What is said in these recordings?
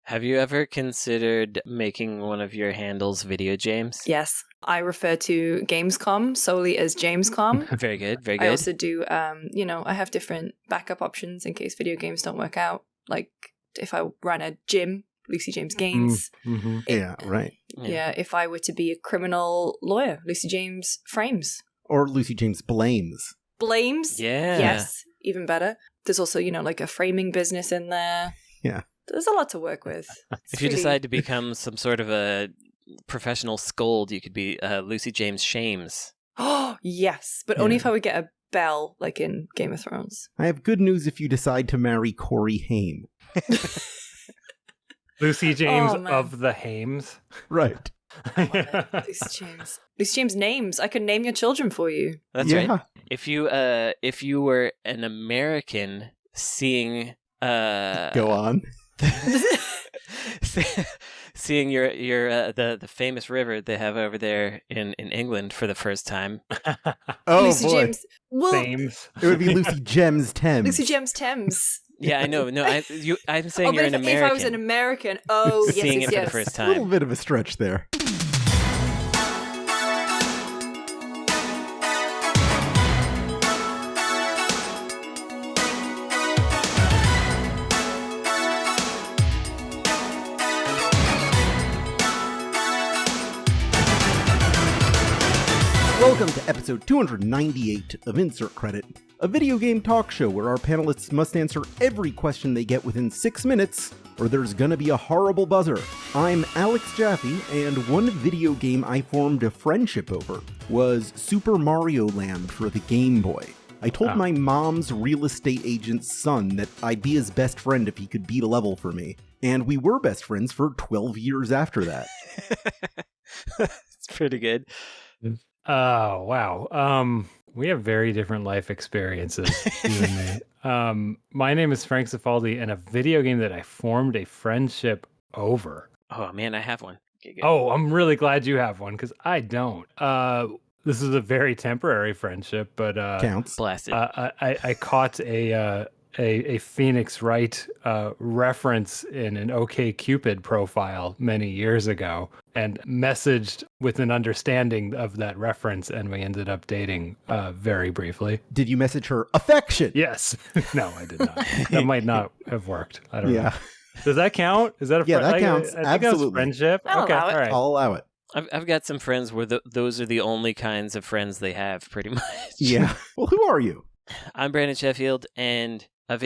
Have you ever considered making one of your handles Video James? Yes. I refer to Gamescom solely as Jamescom. Very good, very good. I also do, I have different backup options in case video games don't work out. Like if I ran a gym, Lucy James Games. Mm-hmm. Yeah, right. Yeah, if I were to be a criminal lawyer, Lucy James Frames. Or Lucy James Blames. Blames? Yeah. Yes, even better. There's also, like a framing business in there. Yeah. There's a lot to work with. If you decide to become some sort of a professional scold, you could be Lucy James Shames. Oh, yes, but only if I would get a bell, like in Game of Thrones. I have good news if you decide to marry Corey Haim. Lucy James of the Hames. Right. Lucy James. Lucy James names. I could name your children for you. That's right. If you were an American seeing Go on. Seeing the famous river they have over there in England for the first time. Oh, Lucy boy. James. Well, Thames. It would be Lucy Gems Thames. Lucy James Thames. Yeah, I know. No, I'm saying you're an American. If I was an American, seeing yes, it for the first A time. little bit of a stretch there. Welcome to episode 298 of Insert Credit, a video game talk show where our panelists must answer every question they get within 6 minutes, or there's gonna be a horrible buzzer. I'm Alex Jaffe, and one video game I formed a friendship over was Super Mario Land for the Game Boy. I told my mom's real estate agent's son that I'd be his best friend if he could beat a level for me, and we were best friends for 12 years after that. It's pretty good. Oh, wow. We have very different life experiences, you and me. My name is Frank Cifaldi, and a video game that I formed a friendship over. Oh, man, I have one. Okay, Oh, I'm really glad you have one, because I don't. This is a very temporary friendship, but Counts. Blasted. I caught a Phoenix Wright reference in an OkCupid profile many years ago, and messaged with an understanding of that reference, and we ended up dating very briefly. Did you message her affection? Yes. No, I did not. That might not have worked. I don't know. Does that count? Is that a Yeah, that counts. I think that was Absolutely. friendship. I'll allow it. All right. I'll allow it. I've got some friends where those are the only kinds of friends they have, pretty much. Yeah. Well, who are you? I'm Brandon Sheffield, and a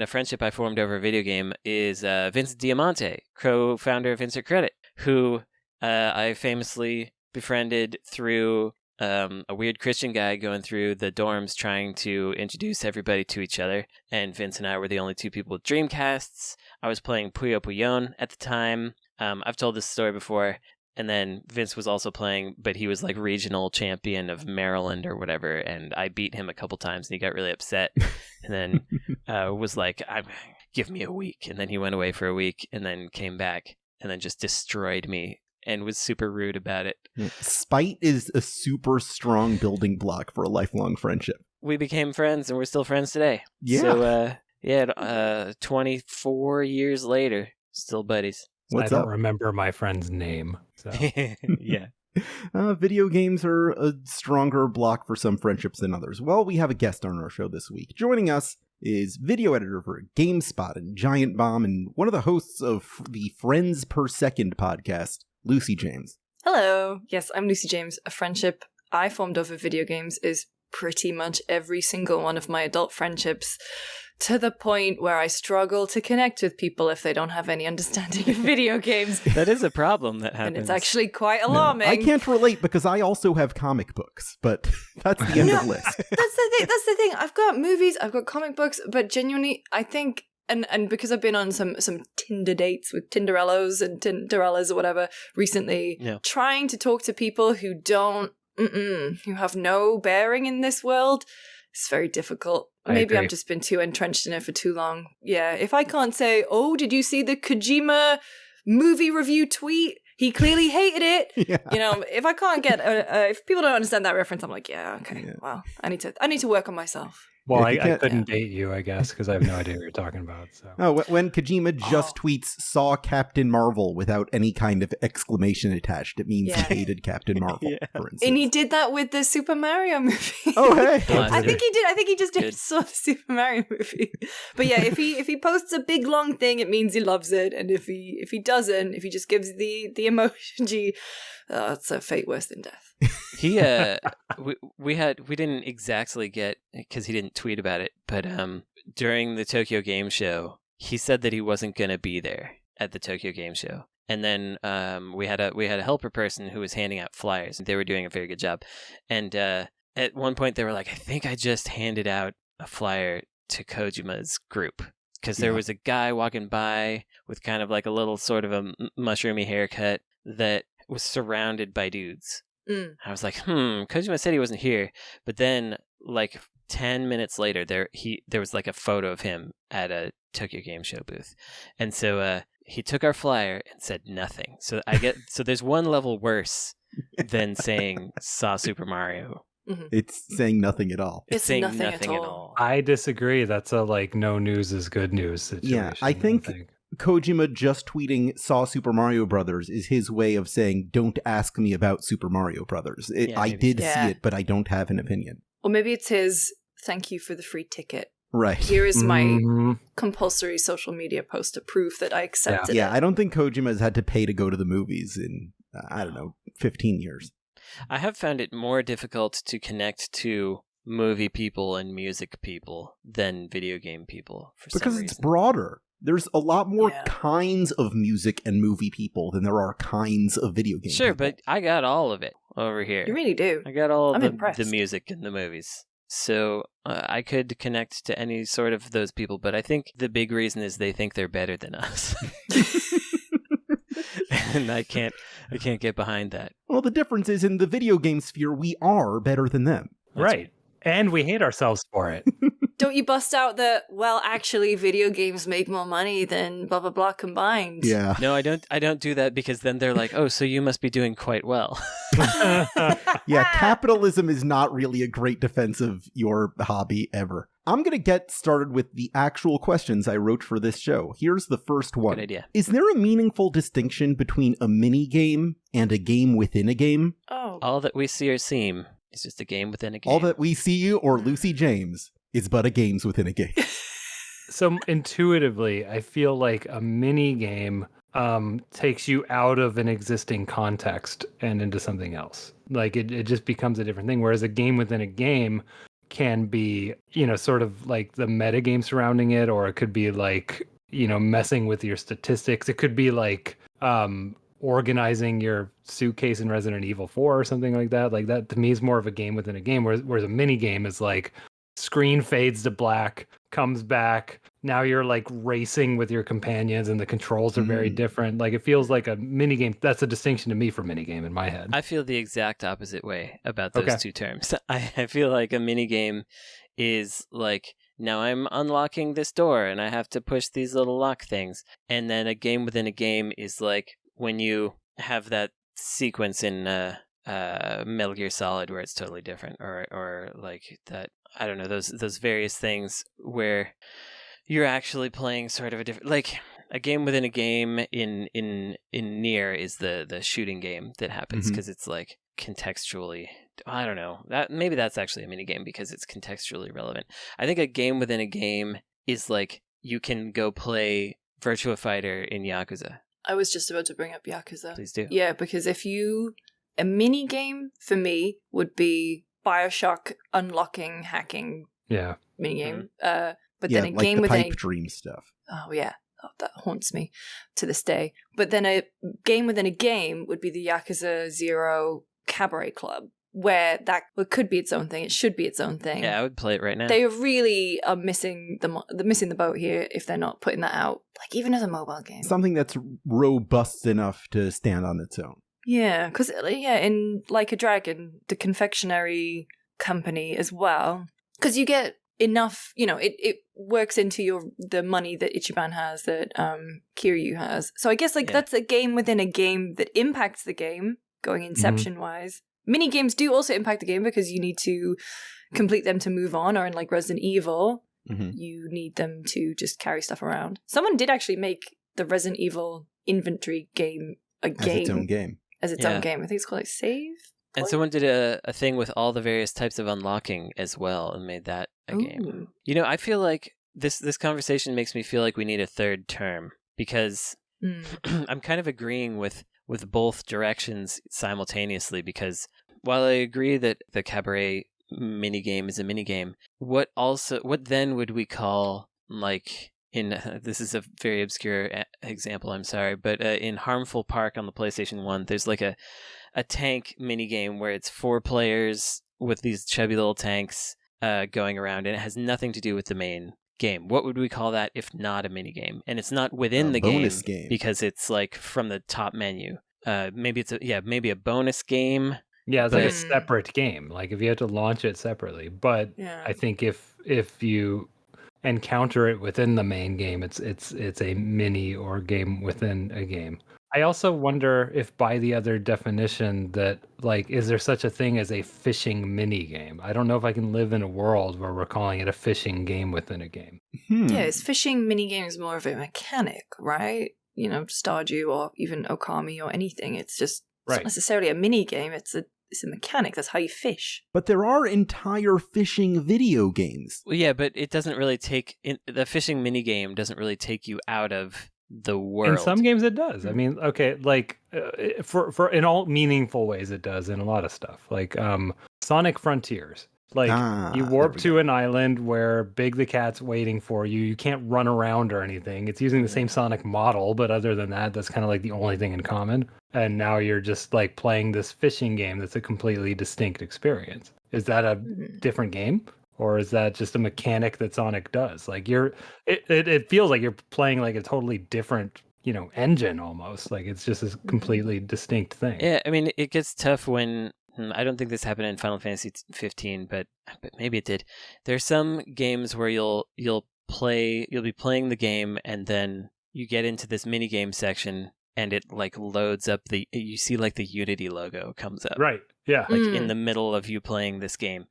friendship I formed over a video game is Vince Diamante, co-founder of Insert Credit, who I famously befriended through a weird Christian guy going through the dorms trying to introduce everybody to each other. And Vince and I were the only two people with Dreamcasts. I was playing Puyo Puyon at the time. I've told this story before. And then Vince was also playing, but he was like regional champion of Maryland or whatever. And I beat him a couple times and he got really upset. And then was like, give me a week. And then he went away for a week and then came back and then just destroyed me and was super rude about it. Spite is a super strong building block for a lifelong friendship. We became friends and we're still friends today. Yeah. So, 24 years later, still buddies. What's I don't up? remember my friend's name. So. Yeah. Video games are a stronger block for some friendships than others. Well, we have a guest on our show this week. Joining us is video editor for GameSpot and Giant Bomb and one of the hosts of the Friends Per Second podcast, Lucy James. Hello. Yes, I'm Lucy James. A friendship I formed over video games is pretty much every single one of my adult friendships, to the point where I struggle to connect with people if they don't have any understanding of video games. That is a problem that happens. And it's actually quite alarming. I can't relate because I also have comic books, but that's the end of the list. That's the thing. I've got movies, I've got comic books, but genuinely, I think, and because I've been on some Tinder dates with Tinderellos and Tinderellas or whatever recently, trying to talk to people who who have no bearing in this world, it's very difficult. Maybe I've just been too entrenched in it for too long. Yeah, if I can't say, oh, did you see the Kojima movie review tweet? He clearly hated it. Yeah. If I can't get, if people don't understand that reference, I'm like, okay, wow, I need to work on myself. Well, I couldn't date you, I guess, because I have no idea what you're talking about. So. Oh, when Kojima just tweets "saw Captain Marvel" without any kind of exclamation attached, it means he hated Captain Marvel, for instance. And he did that with the Super Mario movie. Oh, hey! I think he did. I think he just saw the Super Mario movie. But yeah, if he posts a big long thing, it means he loves it. And if he doesn't, if he just gives the emoji, it's a fate worse than death. He we didn't exactly get, because he didn't tweet about it, but during the Tokyo Game Show, he said that he wasn't going to be there at the Tokyo Game Show. And then we had a helper person who was handing out flyers, and they were doing a very good job. And at one point they were like, I think I just handed out a flyer to Kojima's group, because there was a guy walking by with kind of like a little sort of a mushroomy haircut that was surrounded by dudes. I was like, Kojima said he wasn't here. But then, like 10 minutes later, there was like a photo of him at a Tokyo Game Show booth. And so he took our flyer and said nothing. So so there's one level worse than saying saw Super Mario. Mm-hmm. It's saying nothing at all. It's saying nothing at all. I disagree. That's a no news is good news situation. Yeah, I think Kojima just tweeting "saw Super Mario Brothers" is his way of saying, "Don't ask me about Super Mario Brothers." I did see it, but I don't have an opinion. Or maybe it's his "thank you for the free ticket." Right. Here is my compulsory social media post to prove that I accepted it. Yeah, I don't think Kojima has had to pay to go to the movies in 15 years. I have found it more difficult to connect to movie people and music people than video game people for some reason. Because it's broader. There's a lot more kinds of music and movie people than there are kinds of video game people. Sure, but I got all of it over here. You really do. I got all of impressed. The music and the movies. So I could connect to any sort of those people, but I think the big reason is they think they're better than us. And I can't get behind that. Well, the difference is in the video game sphere, we are better than them. Right. And we hate ourselves for it. Don't you bust out actually video games make more money than blah blah blah combined? Yeah. No, I don't do that, because then they're like, oh, so you must be doing quite well. Yeah, capitalism is not really a great defense of your hobby ever. I'm going to get started with the actual questions I wrote for this show. Here's the first one. Good idea. Is there a meaningful distinction between a mini game and a game within a game? Oh. All that we see or seem is just a game within a game. All that we see you or Lucy James is but a games within a game. So intuitively, I feel like a mini game takes you out of an existing context and into something else. Like it just becomes a different thing. Whereas a game within a game can be, sort of like the metagame surrounding it, or it could be like, messing with your statistics. It could be like organizing your suitcase in Resident Evil 4 or something like that. Like that to me is more of a game within a game, whereas a mini game is like screen fades to black, comes back. Now you're like racing with your companions and the controls are very different. Like it feels like a mini game. That's a distinction to me for mini game in my head. I feel the exact opposite way about those two terms. I feel like a mini game is like, now I'm unlocking this door and I have to push these little lock things. And then a game within a game is like when you have that sequence in Metal Gear Solid where it's totally different, or like that, I don't know, those various things where you're actually playing sort of a different, like a game within a game in Nier is the shooting game that happens because it's like contextually, I don't know, that maybe that's actually a mini game because it's contextually relevant. I think a game within a game is like you can go play Virtua Fighter in Yakuza. I was just about to bring up Yakuza. Please do. Yeah, because a mini game for me would be BioShock unlocking hacking mini game. But then a like game the within pipe dream stuff. Oh yeah, that haunts me to this day. But then a game within a game would be the Yakuza 0 Cabaret Club, where that could be its own thing. It should be its own thing. Yeah, I would play it right now. They really are missing the boat here if they're not putting that out, like even as a mobile game. Something that's robust enough to stand on its own. Yeah, because in Like a Dragon, the confectionery company as well, because you get enough, it works into the money that Ichiban has, that Kiryu has. So I guess that's a game within a game that impacts the game, going Inception-wise, mini games do also impact the game because you need to complete them to move on, or in like Resident Evil, you need them to just carry stuff around. Someone did actually make the Resident Evil inventory game As its own game. I think it's called like Save. And someone did a thing with all the various types of unlocking as well and made that a game. You know, I feel like this conversation makes me feel like we need a third term, because I'm kind of agreeing with both directions simultaneously, because while I agree that the cabaret minigame is a minigame, what then would we call, like, this is a very obscure example, I'm sorry, but in Harmful Park on the PlayStation 1, there's like a tank minigame where it's 4 players with these chubby little tanks going around, and it has nothing to do with the main game. What would we call that if not a minigame? And it's not within the bonus game because it's like from the top menu. Maybe it's maybe a bonus game. Yeah, it's like a separate game. Like if you had to launch it separately. But I think if you encounter it within the main game, it's a mini or game within a game. I also wonder if by the other definition that, like, is there such a thing as a fishing mini game? I don't know if I can live in a world where we're calling it a fishing game within a game. Yeah, is fishing mini games more of a mechanic, right? You know, Stardew or even Okami or anything. It's just it's not necessarily a mini game. It's a mechanic. That's how you fish. But there are entire fishing video games. Well, yeah, but it doesn't really the fishing mini game doesn't really take you out of the world. In some games it does. I mean, okay, like for in all meaningful ways it does in a lot of stuff. Like Sonic Frontiers. Like you warp to an island where Big the Cat's waiting for you. You can't run around or anything. It's using the same Sonic model, but other than that, that's kind of like the only thing in common. And now you're just like playing this fishing game that's a completely distinct experience. Is that a different game? Or is that just a mechanic that Sonic does? Like it feels like you're playing like a totally different, engine almost. Like it's just a completely distinct thing. Yeah, I mean, it gets tough when I don't think this happened in Final Fantasy 15, but maybe it did. There's some games where you'll be playing the game and then you get into this mini game section and it like loads up you see like the Unity logo comes up. Right. Yeah. Like in the middle of you playing this game.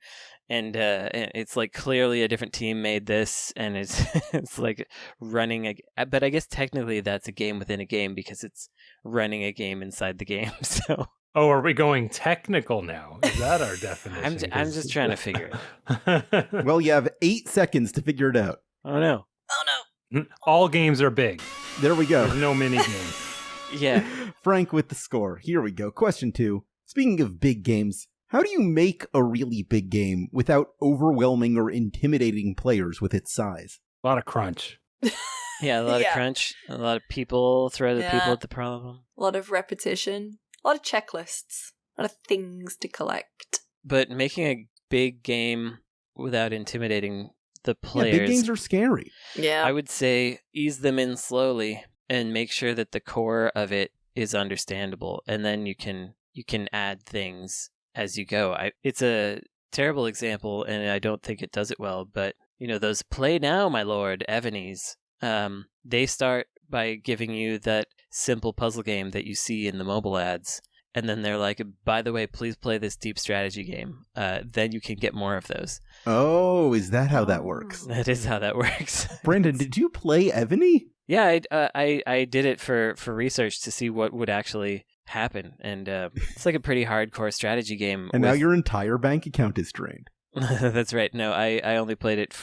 And it's like clearly a different team made this, and it's like running but I guess technically that's a game within a game because it's running a game inside the game. So. Oh, are we going technical now? Is that our definition? I'm just trying to figure it. Well, you have 8 seconds to figure it out. Oh no! All games are big. There we go. There's no mini game. Yeah. Frank with the score. Here we go. Question 2. Speaking of big games, how do you make a really big game without overwhelming or intimidating players with its size? A lot of crunch. Yeah, a lot of crunch. A lot of people throw the people at the problem. A lot of repetition. A lot of checklists. A lot of things to collect. But making a big game without intimidating the players... Yeah, big games are scary. Yeah. I would say ease them in slowly and make sure that the core of it is understandable. And then you can add things as you go. It's a terrible example, and I don't think it does it well, but, those Play Now, My Lord, Evanies, they start by giving you that simple puzzle game that you see in the mobile ads, and then they're like, by the way, please play this deep strategy game. Then you can get more of those. Oh, is that how that works? That is how that works. Brandon, did you play Evany? Yeah, I did it for research to see what would actually happen, and it's like a pretty hardcore strategy game. And now your entire bank account is drained. That's right. No, I only played it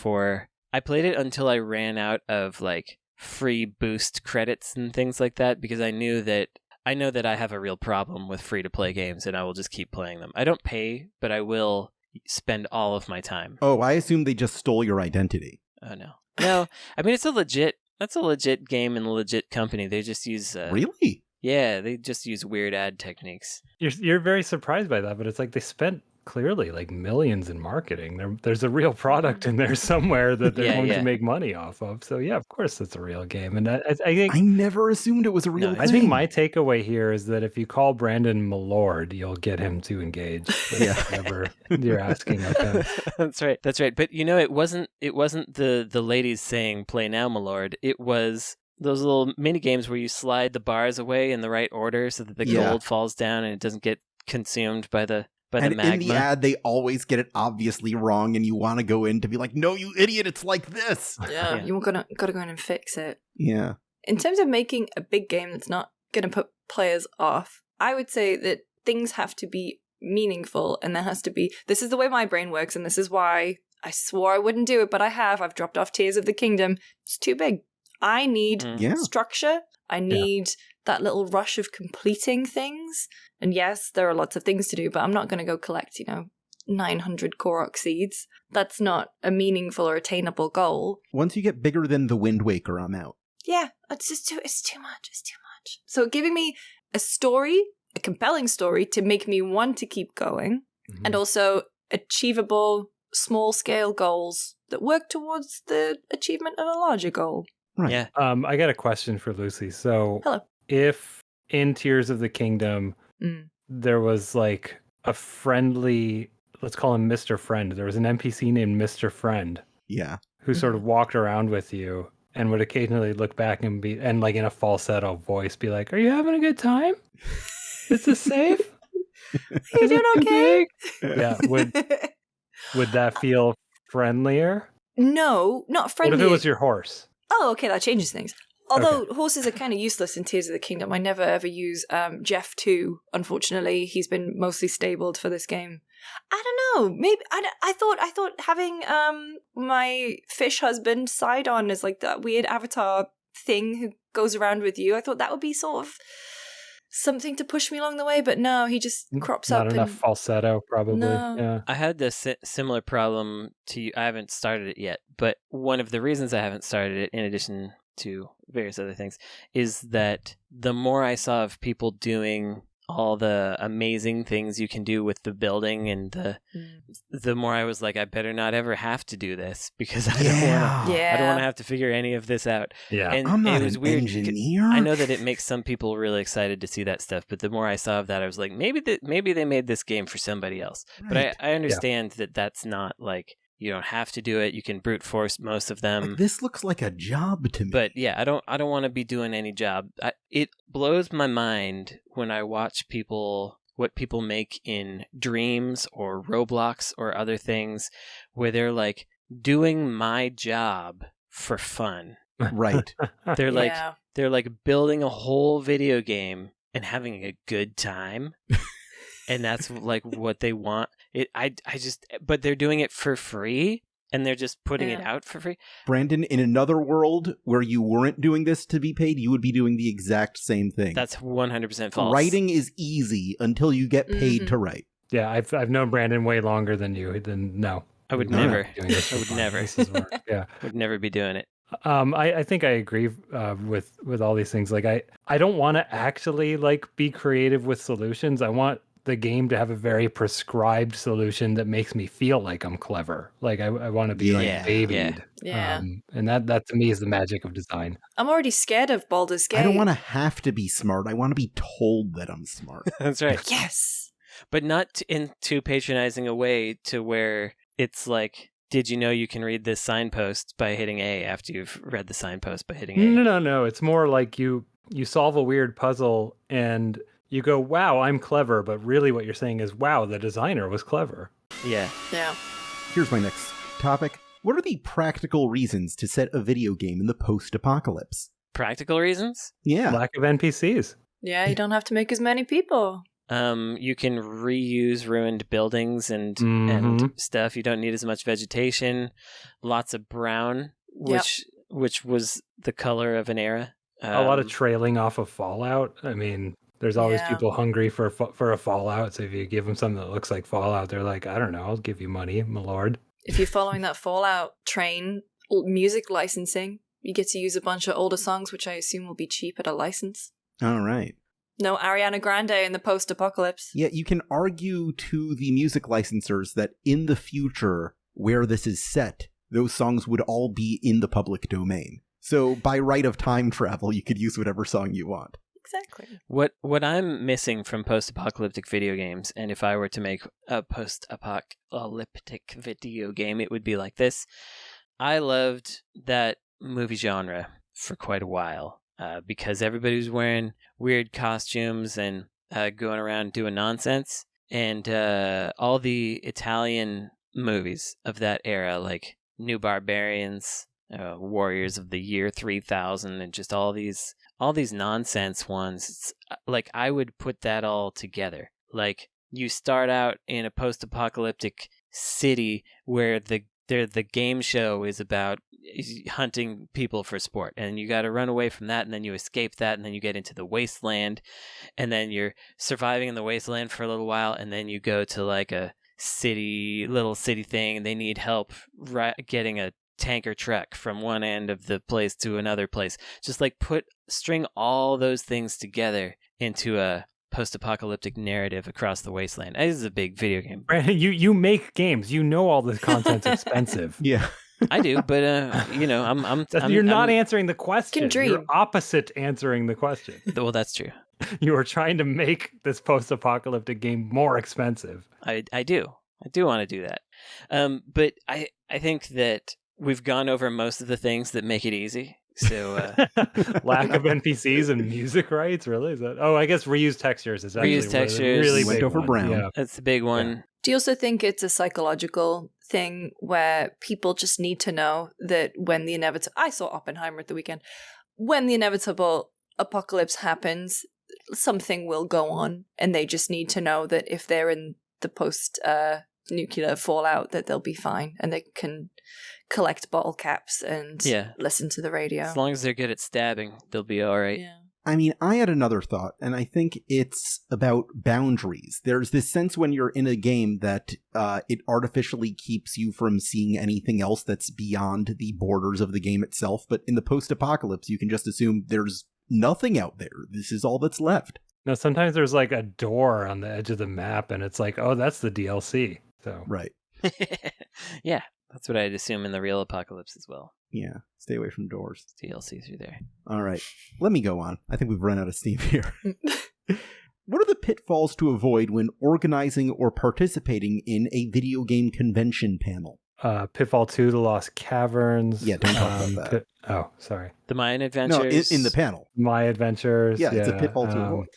I played it until I ran out of like free boost credits and things like that, because I know that I have a real problem with free to play games, and I will just keep playing them. I don't pay, but I will spend all of my time. Oh, I assume they just stole your identity. Oh no. I mean, that's a legit game and a legit company. They just use Really? Yeah, they just use weird ad techniques. You're very surprised by that, but it's like they spent clearly like millions in marketing. There's a real product in there somewhere that they're going to make money off of. So yeah, of course it's a real game. And I think I never assumed it was a real thing. I think my takeaway here is that if you call Brandon Milord, you'll get him to engage. Yeah, whatever you're asking of him. That's right. But it wasn't the ladies saying "Play now, my lord." It was those little mini games where you slide the bars away in the right order so that the gold falls down and it doesn't get consumed by the by and the magma. in the ad, they always get it obviously wrong, and you want to go in to be like, no, you idiot, it's like this. Yeah, you gotta go in and fix it. Yeah. In terms of making a big game that's not gonna put players off, I would say that things have to be meaningful, and there has to be, this is the way my brain works, and this is why I swore I wouldn't do it, but I've dropped off Tears of the Kingdom. It's too big. I need structure. I need that little rush of completing things. And yes, there are lots of things to do, but I'm not going to go collect, 900 Korok seeds. That's not a meaningful or attainable goal. Once you get bigger than the Wind Waker, I'm out. Yeah, it's too much. It's too much. So giving me a story, a compelling story to make me want to keep going, and also achievable small-scale goals that work towards the achievement of a larger goal. Right. Yeah. I got a question for Lucy. So, Hello. If in Tears of the Kingdom there was like a friendly, let's call him Mr. Friend. There was an NPC named Mr. Friend. Yeah. Who sort of walked around with you and would occasionally look back and like in a falsetto voice be like, "Are you having a good time? Is this safe? Are you doing okay?" Yeah. Would that feel friendlier? No, not friendly. What if it was your horse? Oh, okay, that changes things. Although horses are kind of useless in Tears of the Kingdom. I never ever use Jeff 2, unfortunately. He's been mostly stabled for this game. I don't know. Maybe I thought having my fish husband Sidon as like that weird avatar thing who goes around with you. I thought that would be sort of something to push me along the way, but no, he just crops up. Not enough falsetto, probably. No. Yeah. I had this similar problem to you. I haven't started it yet, but one of the reasons I haven't started it, in addition to various other things, is that the more I saw of people doing all the amazing things you can do with the building, and the more I was like, I better not ever have to do this, because I don't want to have to figure any of this out. Yeah, and I'm not it was an weird. engineer. I know that it makes some people really excited to see that stuff, but the more I saw of that, I was like, maybe they made this game for somebody else. Right. But I understand that that's not like, you don't have to do it. You can brute force most of them. Like, this looks like a job to me. But yeah, I don't want to be doing any job. It blows my mind when I watch what people make in Dreams or Roblox or other things, where they're like doing my job for fun. Right. They're like building a whole video game and having a good time. And that's like what they want. But they're doing it for free, and they're just putting it out for free. Brandon, in another world where you weren't doing this to be paid, you would be doing the exact same thing. That's 100% false. Writing is easy until you get paid to write. Yeah, I've known Brandon way longer than you. No, I would never. I would never. Yeah, would never be doing it. I think I agree with all these things. Like I don't want to actually like be creative with solutions. I want the game to have a very prescribed solution that makes me feel like I'm clever. Like I want to be like babied. Yeah. And that to me is the magic of design. I'm already scared of Baldur's Gate. I don't want to have to be smart. I want to be told that I'm smart. That's right. Yes. But not in too patronizing a way to where it's like, did you know you can read this signpost by hitting A after you've read the signpost by hitting A? No. It's more like you solve a weird puzzle and you go, wow, I'm clever, but really what you're saying is, wow, the designer was clever. Yeah. Yeah. Here's my next topic. What are the practical reasons to set a video game in the post-apocalypse? Practical reasons? Yeah. Lack of NPCs. Yeah, you don't have to make as many people. You can reuse ruined buildings and stuff. You don't need as much vegetation. Lots of brown, which was the color of an era. A lot of trailing off of Fallout. I mean, there's always people hungry for a Fallout. So if you give them something that looks like Fallout, they're like, I don't know, I'll give you money, my lord. If you're following that Fallout train, music licensing, you get to use a bunch of older songs, which I assume will be cheap at a license. All right. No Ariana Grande in the post-apocalypse. Yeah, you can argue to the music licensors that in the future, where this is set, those songs would all be in the public domain. So by right of time travel, you could use whatever song you want. Exactly. What I'm missing from post-apocalyptic video games, and if I were to make a post-apocalyptic video game, it would be like this. I loved that movie genre for quite a while because everybody was wearing weird costumes and going around doing nonsense. and all the Italian movies of that era, like New Barbarians, Warriors of the Year 3000, and just all these nonsense ones. It's, like, I would put that all together. Like, you start out in a post-apocalyptic city where the game show is about hunting people for sport, and you got to run away from that, and then you escape that, and then you get into the wasteland, and then you're surviving in the wasteland for a little while, and then you go to like a little city thing, and they need help getting a tanker truck from one end of the place to another place. Just like string all those things together into a post-apocalyptic narrative across the wasteland. This is a big video game. Brandon, you make games. You know all this content's expensive. Yeah. I do, but You're not answering the question. Can dream. You're opposite answering the question. Well, that's true. You are trying to make this post-apocalyptic game more expensive. I do want to do that. But I think that we've gone over most of the things that make it easy. So lack of NPCs and music rights, really? Is that? Oh, I guess reused textures is actually really went big over one. brown. Yeah. that's the big one. Yeah. Do you also think it's a psychological thing where people just need to know that when the inevitable... I saw Oppenheimer at the weekend. When the inevitable apocalypse happens, something will go on, and they just need to know that if they're in the post-nuclear fallout, that they'll be fine, and they can collect bottle caps and listen to the radio. As long as they're good at stabbing, they'll be all right. Yeah. I mean, I had another thought, and I think it's about boundaries. There's this sense when you're in a game that it artificially keeps you from seeing anything else that's beyond the borders of the game itself. But in the post-apocalypse, you can just assume there's nothing out there. This is all that's left. No, sometimes there's like a door on the edge of the map, and it's like, oh, that's the DLC. So Right. Yeah, that's what I'd assume in the real apocalypse as well. Yeah, stay away from doors. DLC through there. All right, let me go on. I think we've run out of steam here. What are the pitfalls to avoid when organizing or participating in a video game convention panel? Pitfall 2, The Lost Caverns. Yeah, don't talk about that. Oh, sorry. The Mayan Adventures. No, in the panel. My Adventures. Yeah, it's a pitfall to avoid.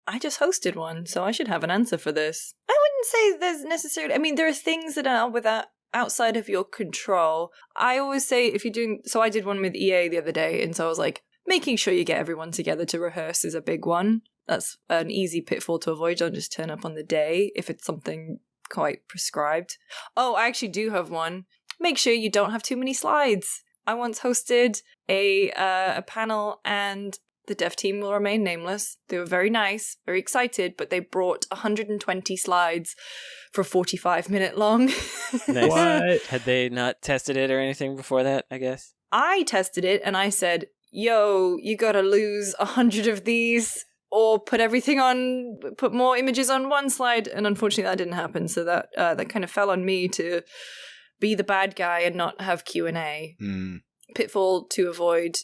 I just hosted one, so I should have an answer for this. I wouldn't say there's necessarily... I mean, there are things that are outside of your control. I always say if you're doing... So I did one with EA the other day, and so I was like, making sure you get everyone together to rehearse is a big one. That's an easy pitfall to avoid. Don't just turn up on the day if it's something quite prescribed. Oh, I actually do have one. Make sure you don't have too many slides. I once hosted a panel, and the dev team will remain nameless. They were very nice, very excited, but they brought 120 slides for 45-minute long. Nice. What? Had they not tested it or anything before that, I guess? I tested it, and I said, yo, you gotta lose 100 of these, or put more images on one slide, and unfortunately that didn't happen, so that kind of fell on me to be the bad guy and not have Q&A. Pitfall to avoid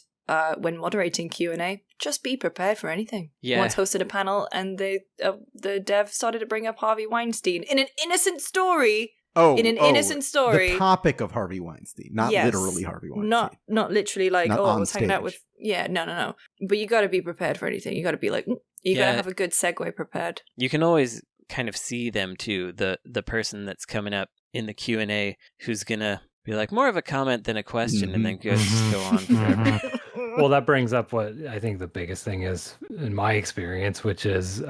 when moderating Q&A, just be prepared for anything. Yeah. Once hosted a panel, and the dev started to bring up Harvey Weinstein in an innocent story. Innocent story. The topic of Harvey Weinstein, not literally Harvey Weinstein. Not literally like, not I was hanging out stage. with... Yeah, no. But you got to be prepared for anything. You got to be like... You got to have a good segue prepared. You can always kind of see them too, the person that's coming up in the Q&A who's going to be like more of a comment than a question, and then just go on forever. Well, that brings up what I think the biggest thing is in my experience, which is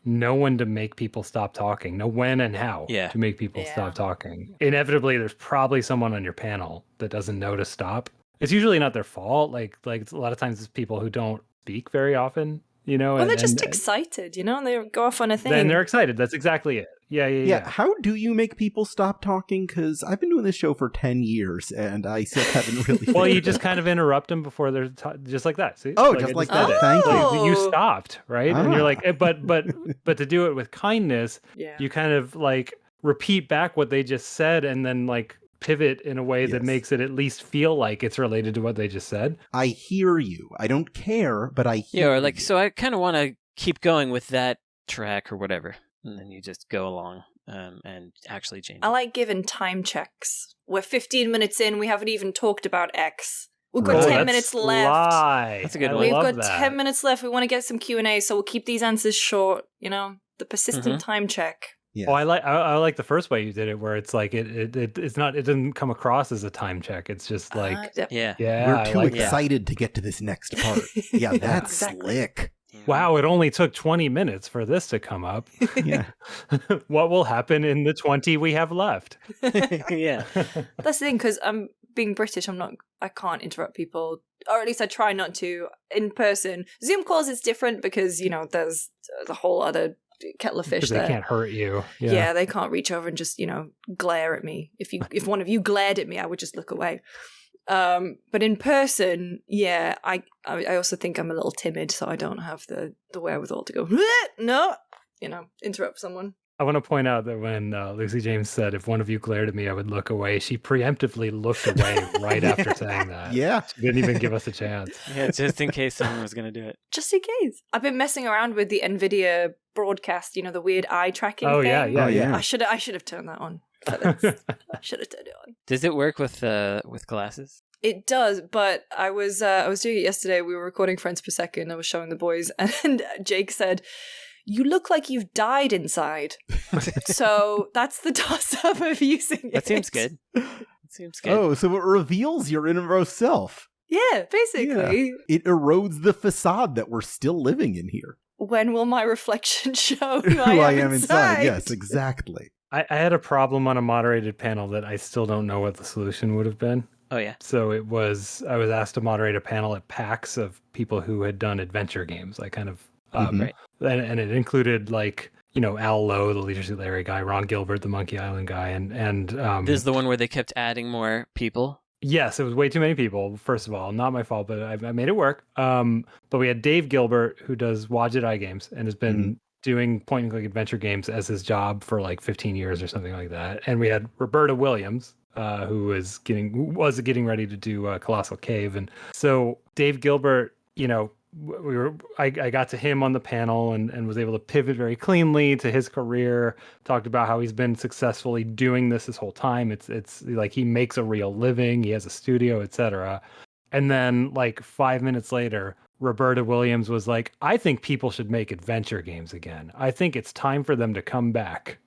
know when to make people stop talking, know when and how to make people stop talking. Inevitably, there's probably someone on your panel that doesn't know to stop. It's usually not their fault. Like a lot of times it's people who don't speak very often, you know. Well, they're just excited, you know, and they go off on a thing. Then they're excited. That's exactly it. Yeah. How do you make people stop talking? Because I've been doing this show for 10 years, and I still haven't really... Well, you just kind of interrupt them before they're... just like that. See? Oh, like just like that. Thank you. Like, you stopped, right? And you're like... But to do it with kindness, you kind of like repeat back what they just said, and then like pivot in a way that makes it at least feel like it's related to what they just said. I hear you. I don't care, but I hear or like, you. so I kind of want to keep going with that track or whatever. And then you just go along and actually change it. I like giving time checks. We're 15 minutes in. We haven't even talked about X. We've got 10 minutes left. That's a good one. We've got 10 minutes left. We want to get some Q&A, so we'll keep these answers short, you know? The persistent time check. Yeah. Oh, I like the first way you did it, where it's like it doesn't come across as a time check. It's just like Yeah. We're too excited to get to this next part. Yeah, that's slick. Wow, it only took 20 minutes for this to come up. Yeah. What will happen in the 20 we have left? Yeah. That's the thing, because I'm being British, I can't interrupt people, or at least I try not to in person. Zoom calls is different because, there's a whole other kettle of fish there. They can't hurt you. Yeah, they can't reach over and just, glare at me. If one of you glared at me, I would just look away. But in person, yeah, I also think I'm a little timid, so I don't have the wherewithal to go, no, interrupt someone. I want to point out that when Lucy James said, if one of you glared at me, I would look away, she preemptively looked away right after saying that. Yeah. She didn't even give us a chance. Yeah, just in case someone was going to do it. Just in case. I've been messing around with the NVIDIA broadcast, the weird eye tracking thing. Yeah. I should have turned that on for this. I should have turned it on. Does it work with glasses? It does, but I was doing it yesterday. We were recording Friends Per Second. I was showing the boys, and Jake said, "You look like you've died inside." So that's the toss-up of using it. That seems good. Oh, so it reveals your innermost self. Yeah, basically. Yeah. It erodes the facade that we're still living in here. When will my reflection show who I am inside? Yes, exactly. I had a problem on a moderated panel that I still don't know what the solution would have been. Oh, yeah. So I was asked to moderate a panel at PAX of people who had done adventure games. I kind of, Right. And it included Al Lowe, the Leisure Larry guy, Ron Gilbert, the Monkey Island guy, and This is the one where they kept adding more people. Yes, it was way too many people. First of all, not my fault, but I made it work. But we had Dave Gilbert, who does Wadjet Eye Games and has been doing point-and-click adventure games as his job for like 15 years or something like that. And we had Roberta Williams, who was getting ready to do Colossal Cave. And so Dave Gilbert, I got to him on the panel and was able to pivot very cleanly to his career, talked about how he's been successfully doing this whole time. It's like he makes a real living, he has a studio, etc. And then like 5 minutes later, Roberta Williams was like, "I think people should make adventure games again. I think it's time for them to come back."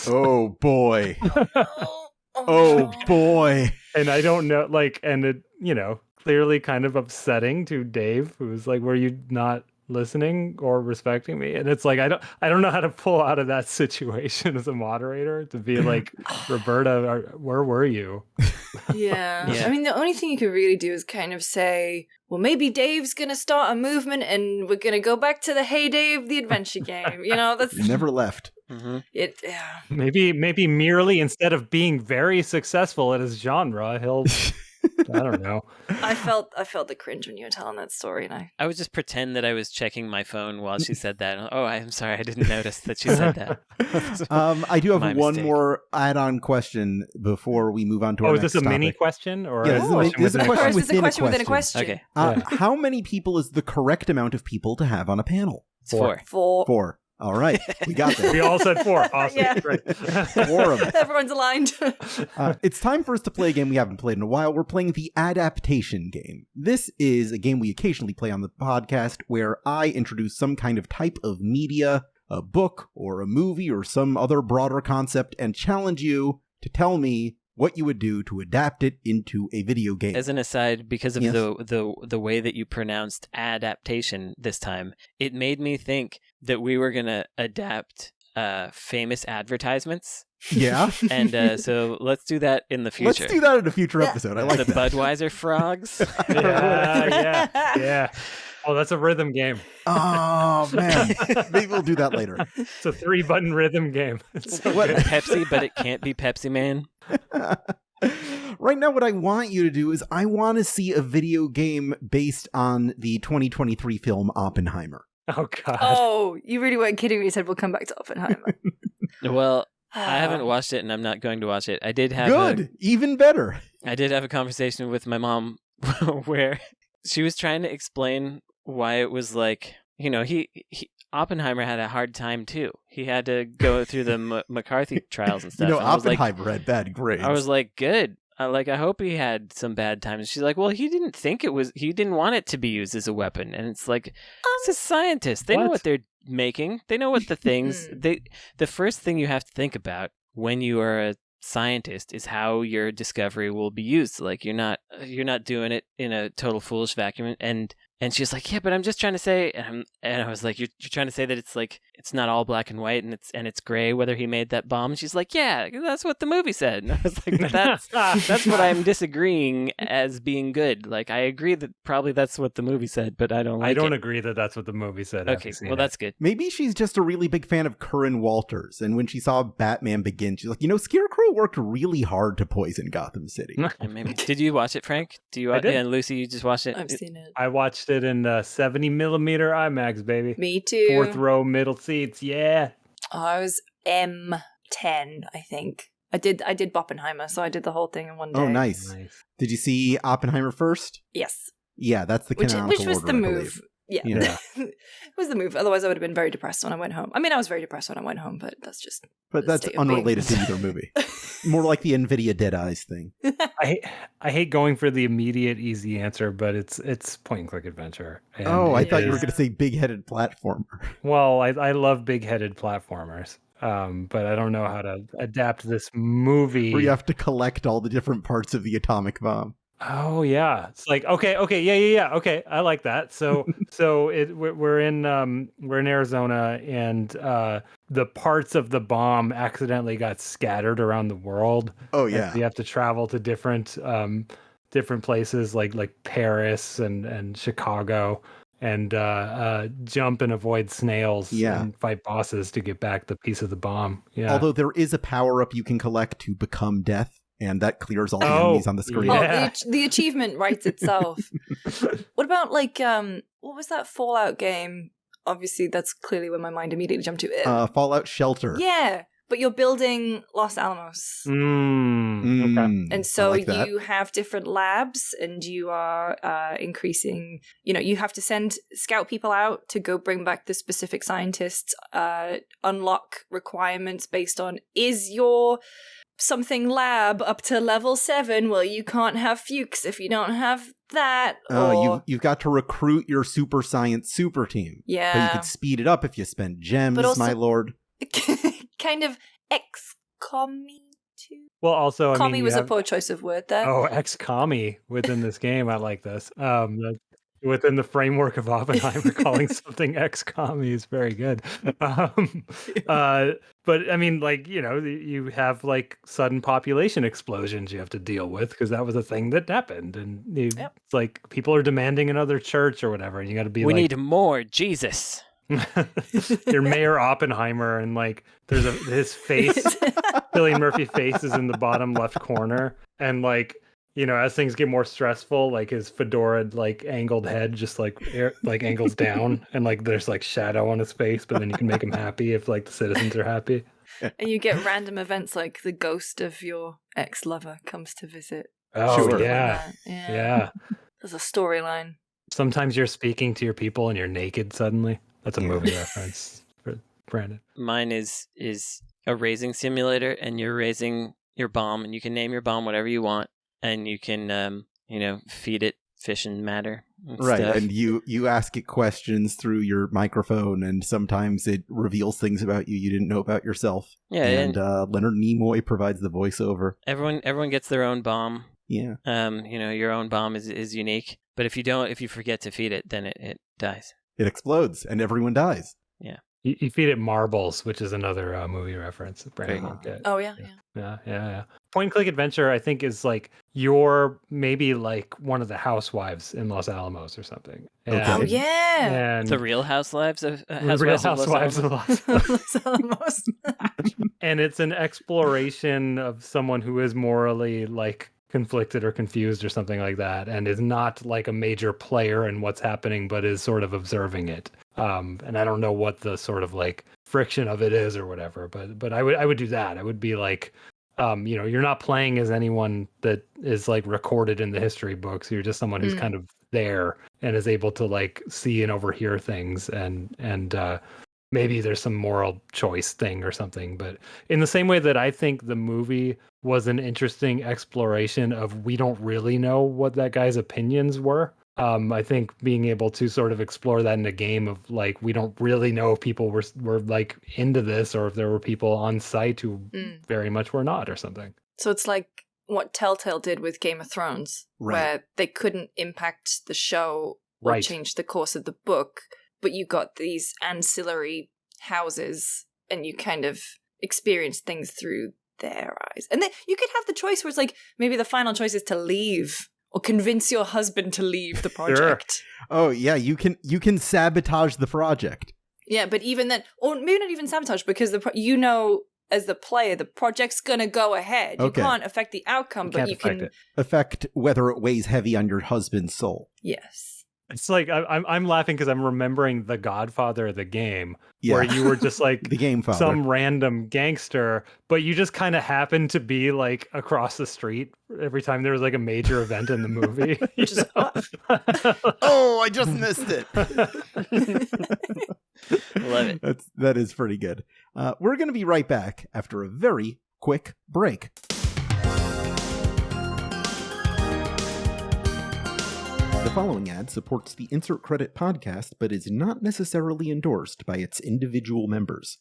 Oh boy. Oh boy. And I don't know, and it, clearly kind of upsetting to Dave, who was like, "Were you not listening or respecting me?" And it's like, I don't know how to pull out of that situation as a moderator to be like, "Roberta, where were you?" Yeah. I mean, the only thing you could really do is kind of say, well, maybe Dave's going to start a movement and we're going to go back to the heyday of the adventure game. That's Never left. Mm-hmm. Yeah. Maybe merely instead of being very successful at his genre, he'll I don't know. I felt the cringe when you were telling that story, and I would just pretend that I was checking my phone while she said that. Oh, I'm sorry, I didn't notice that she said that. I do have one mistake. more add-on question before we move on to our next is this a topic. mini question or Yeah, this is a question within a question. Okay. How many people is the correct amount of people to have on a panel? It's 4. 4. All right, we got that. We all said 4. Awesome. Yeah. Great. 4 of them. Everyone's aligned. It's time for us to play a game we haven't played in a while. We're playing the Adaptation Game. This is a game we occasionally play on the podcast where I introduce some kind of type of media, a book or a movie or some other broader concept, and challenge you to tell me what you would do to adapt it into a video game. As an aside, because of Yes. the way that you pronounced adaptation this time, it made me think that we were going to adapt famous advertisements. Yeah. And so let's do that in the future. Let's do that in a future episode. I like the that. Budweiser frogs. Yeah. Oh, that's a rhythm game. Oh, man. Maybe we'll do that later. It's a 3-button rhythm game. It's so What- good. Pepsi, but it can't be Pepsi Man. Right now, what I want you to do is I want to see a video game based on the 2023 film Oppenheimer. Oh, God. Oh, you really weren't kidding when you said we'll come back to Oppenheimer. Well, I haven't watched it, and I'm not going to watch it. I did have Good. Even better. I did have a conversation with my mom where she was trying to explain why it was like, he Oppenheimer had a hard time too. He had to go through the McCarthy trials and stuff. And I was like, Oppenheimer had bad grades. I was like, good. I hope he had some bad times. She's like, well, he didn't want it to be used as a weapon. And it's like, it's a scientist. They know what they're making. They know what the things, the first thing you have to think about when you are a scientist is how your discovery will be used. Like, you're not doing it in a total foolish vacuum. And she's like, yeah, but I'm just trying to say, and I was like, you're trying to say that it's like, it's not all black and white and it's gray whether he made that bomb. And she's like, yeah, that's what the movie said. And I was like, that's what I'm disagreeing as being good. Like, I agree that probably that's what the movie said, but I don't like it. I don't agree that that's what the movie said. Okay, well, that's good. Maybe she's just a really big fan of Curran Walters, and when she saw Batman Begins, she's like, Scarecrow worked really hard to poison Gotham City. Maybe. Did you watch it, Frank? I did. And Lucy, you just watched it? I've seen it. I watched it in 70mm IMAX, baby. Me too. 4th row middle seats, yeah. Oh, I was M10, I think. I did Oppenheimer, so I did the whole thing in one day. Oh, nice. Did you see Oppenheimer first? Yes. Yeah, that's the canonical which was order, the I move. believe. Yeah. It was the move. Otherwise, I would have been very depressed when I went home. I mean, I was very depressed when I went home, but that's just. But that's unrelated to either movie. More like the NVIDIA Dead Eyes thing. I hate going for the immediate easy answer, but it's point and click adventure. And I thought you were going to say big-headed platformer. Well, I love big-headed platformers. But I don't know how to adapt this movie. Where you have to collect all the different parts of the atomic bomb. Oh yeah, it's like okay, yeah, okay, I like that. So we're in Arizona, and the parts of the bomb accidentally got scattered around the world. Oh yeah, you have to travel to different places like Paris and Chicago, and jump and avoid snails and fight bosses to get back the piece of the bomb. Yeah. Although there is a power up you can collect to become death. And that clears all the enemies on the screen. Yeah. Oh, the achievement writes itself. What about what was that Fallout game? Obviously, that's clearly where my mind immediately jumped to. Fallout Shelter. Yeah, but you're building Los Alamos. Okay. And so you have different labs, and you are increasing, you have to scout people out to go bring back the specific scientists, unlock requirements based on, is your something lab up to level 7? Well, you can't have Fuchs if you don't have that. You've got to recruit your super science super team. Yeah. But you could speed it up if you spend gems, also, my lord. Kind of X-Commie too. Well, also, Commie was a poor choice of word there. Oh, X-Commie within this game. I like this. Within the framework of Oppenheimer, calling something X-Commie is very good. But I mean, you have sudden population explosions you have to deal with, because that was a thing that happened, and it's like people are demanding another church or whatever, and you got to be we need more Jesus. You're Mayor Oppenheimer, and there's his face, Cillian Murphy face is in the bottom left corner, and as things get more stressful, his fedora angled head just angles down, and there's shadow on his face, but then you can make him happy if the citizens are happy. And you get random events like the ghost of your ex-lover comes to visit. Oh, sure. Yeah. There's a storyline. Sometimes you're speaking to your people and you're naked suddenly. That's a movie reference for Brandon. Mine is a raising simulator, and you're raising your bomb, and you can name your bomb whatever you want. And you can, feed it fish and matter. And right, stuff. and you ask it questions through your microphone, and sometimes it reveals things about you didn't know about yourself. Yeah, and Leonard Nimoy provides the voiceover. Everyone gets their own bomb. Yeah. Your own bomb is unique, but if you forget to feed it, then it dies. It explodes, and everyone dies. Yeah. You feed it marbles, which is another movie reference. Brandon Oh, yeah. Point and click adventure, I think, is you're maybe one of the housewives in Los Alamos or something. And, okay. Oh, yeah. And the Real Housewives of Los Alamos. And it's an exploration of someone who is morally conflicted or confused or something like that, and is not a major player in what's happening, but is sort of observing it. And I don't know what the sort of friction of it is or whatever, but I would do that. I would be you're not playing as anyone that is recorded in the history books. You're just someone who's kind of there and is able to see and overhear things and maybe there's some moral choice thing or something. But in the same way that I think the movie was an interesting exploration of we don't really know what that guy's opinions were. I think being able to sort of explore that in a game of like, we don't really know if people were like into this or if there were people on site who very much were not or something. So it's like what Telltale did with Game of Thrones, where they couldn't impact the show or change the course of the book, but you got these ancillary houses and you kind of experience things through their eyes. And then you could have the choice where it's like, maybe the final choice is to leave or convince your husband to leave the project. Sure. Oh yeah, you can sabotage the project. Yeah, but even then, or maybe not even sabotage, because as the player, the project's gonna go ahead. Okay. You can't affect the outcome, but you can affect whether it weighs heavy on your husband's soul. Yes. It's like I'm laughing because I'm remembering The Godfather, the game, where you were just like the game father. Some random gangster, but you just kind of happened to be like across the street every time there was like a major event in the movie. Oh, I just missed it. Love it. That is pretty good. We're going to be right back after a very quick break. The following ad supports the Insert Credit podcast, but is not necessarily endorsed by its individual members.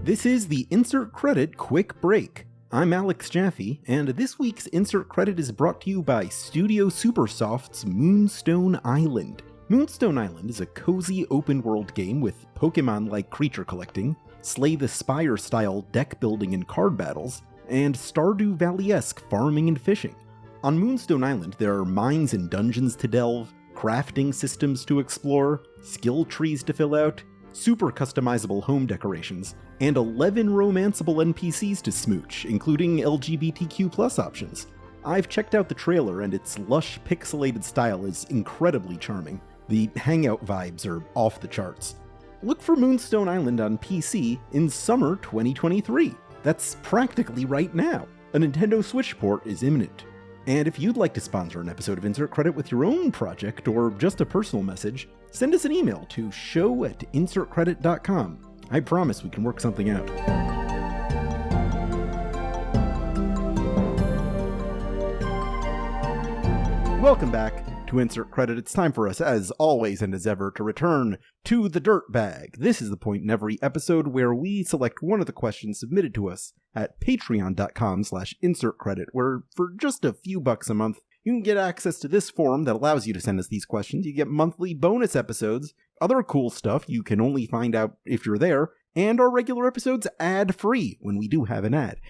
This is the Insert Credit Quick Break. I'm Alex Jaffe, and this week's Insert Credit is brought to you by Studio Supersoft's Moonstone Island. Moonstone Island is a cozy open-world game with Pokemon-like creature collecting, Slay the Spire-style deck building and card battles, and Stardew Valley-esque farming and fishing. On Moonstone Island, there are mines and dungeons to delve, crafting systems to explore, skill trees to fill out, super customizable home decorations, and 11 romanceable NPCs to smooch, including LGBTQ+ options. I've checked out the trailer, and its lush, pixelated style is incredibly charming. The Hangout vibes are off the charts. Look for Moonstone Island on PC in summer 2023. That's practically right now. A Nintendo Switch port is imminent. And if you'd like to sponsor an episode of Insert Credit with your own project or just a personal message, send us an email to show@insertcredit.com. I promise we can work something out. Welcome back to Insert Credit. It's time for us, as always and as ever, to return to the dirt bag. This is the point in every episode where we select one of the questions submitted to us at patreon.com/insertcredit, where for just a few bucks a month, you can get access to this forum that allows you to send us these questions. You get monthly bonus episodes, other cool stuff you can only find out if you're there, and our regular episodes ad-free when we do have an ad.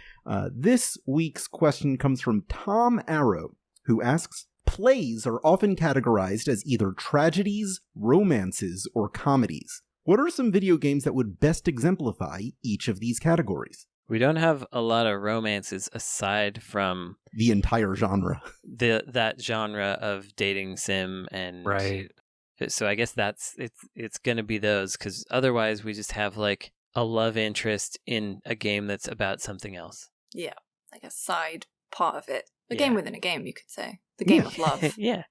This week's question comes from Tom Arrow, who asks, plays are often categorized as either tragedies, romances, or comedies. What are some video games that would best exemplify each of these categories? We don't have a lot of romances aside from the entire genre. That genre of dating sim and right. So I guess it's going to be those, because otherwise we just have like a love interest in a game that's about something else. Yeah, like a side part of it. A game within a game, you could say. The game of love. Yeah.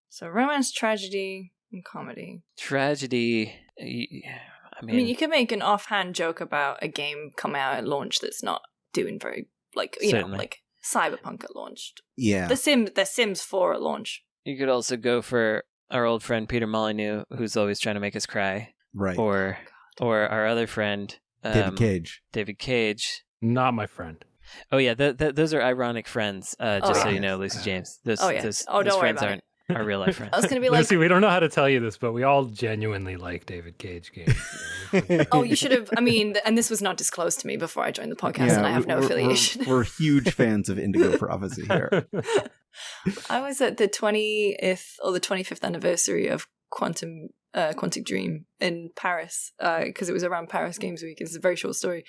So romance, tragedy, and comedy. Tragedy, I mean, you could make an offhand joke about a game coming out at launch that's not doing very, like, you know, like Cyberpunk at launch. Yeah. The Sims 4 at launch. You could also go for our old friend Peter Molyneux, who's always trying to make us cry. Right. Or our other friend, David Cage. Not my friend. Oh yeah, those are ironic friends. So you know, Lucy James. Those friends aren't our real life friends. I was going to be like, Lucy, we don't know how to tell you this, but we all genuinely like David Cage games. Oh, you should have. I mean, and this was not disclosed to me before I joined the podcast, and I have no affiliation. We're huge fans of Indigo Prophecy here. I was at the 20th or the 25th anniversary of Quantic Dream in Paris because it was around Paris Games Week. It's a very short story.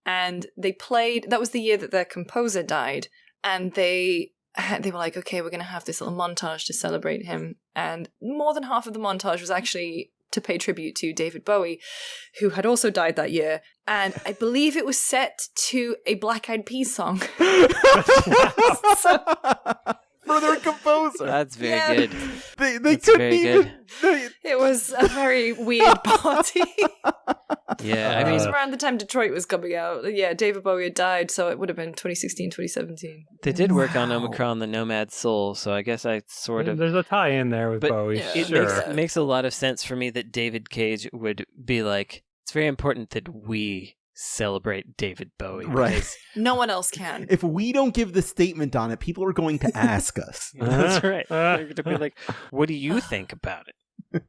And they played, that was the year that their composer died. And they were like, okay, we're going to have this little montage to celebrate him. And more than half of the montage was actually to pay tribute to David Bowie, who had also died that year. And I believe it was set to a Black Eyed Peas song. For their composer. buzzer. That's very good. They That's couldn't very even. It was a very weird party. Yeah, It I was mean, around the time Detroit was coming out. Yeah, David Bowie had died, so it would have been 2016, 2017. they did work on Wow. Omicron, the Nomad Soul, so I guess I sort of. There's a tie in there with But Bowie. Yeah. It Sure. makes a lot of sense for me that David Cage would be like, it's very important that we celebrate David Bowie. Right. because- No one else can. If we don't give the statement on it, people are going to ask us. That's right. They're going to be like, what do you think about it?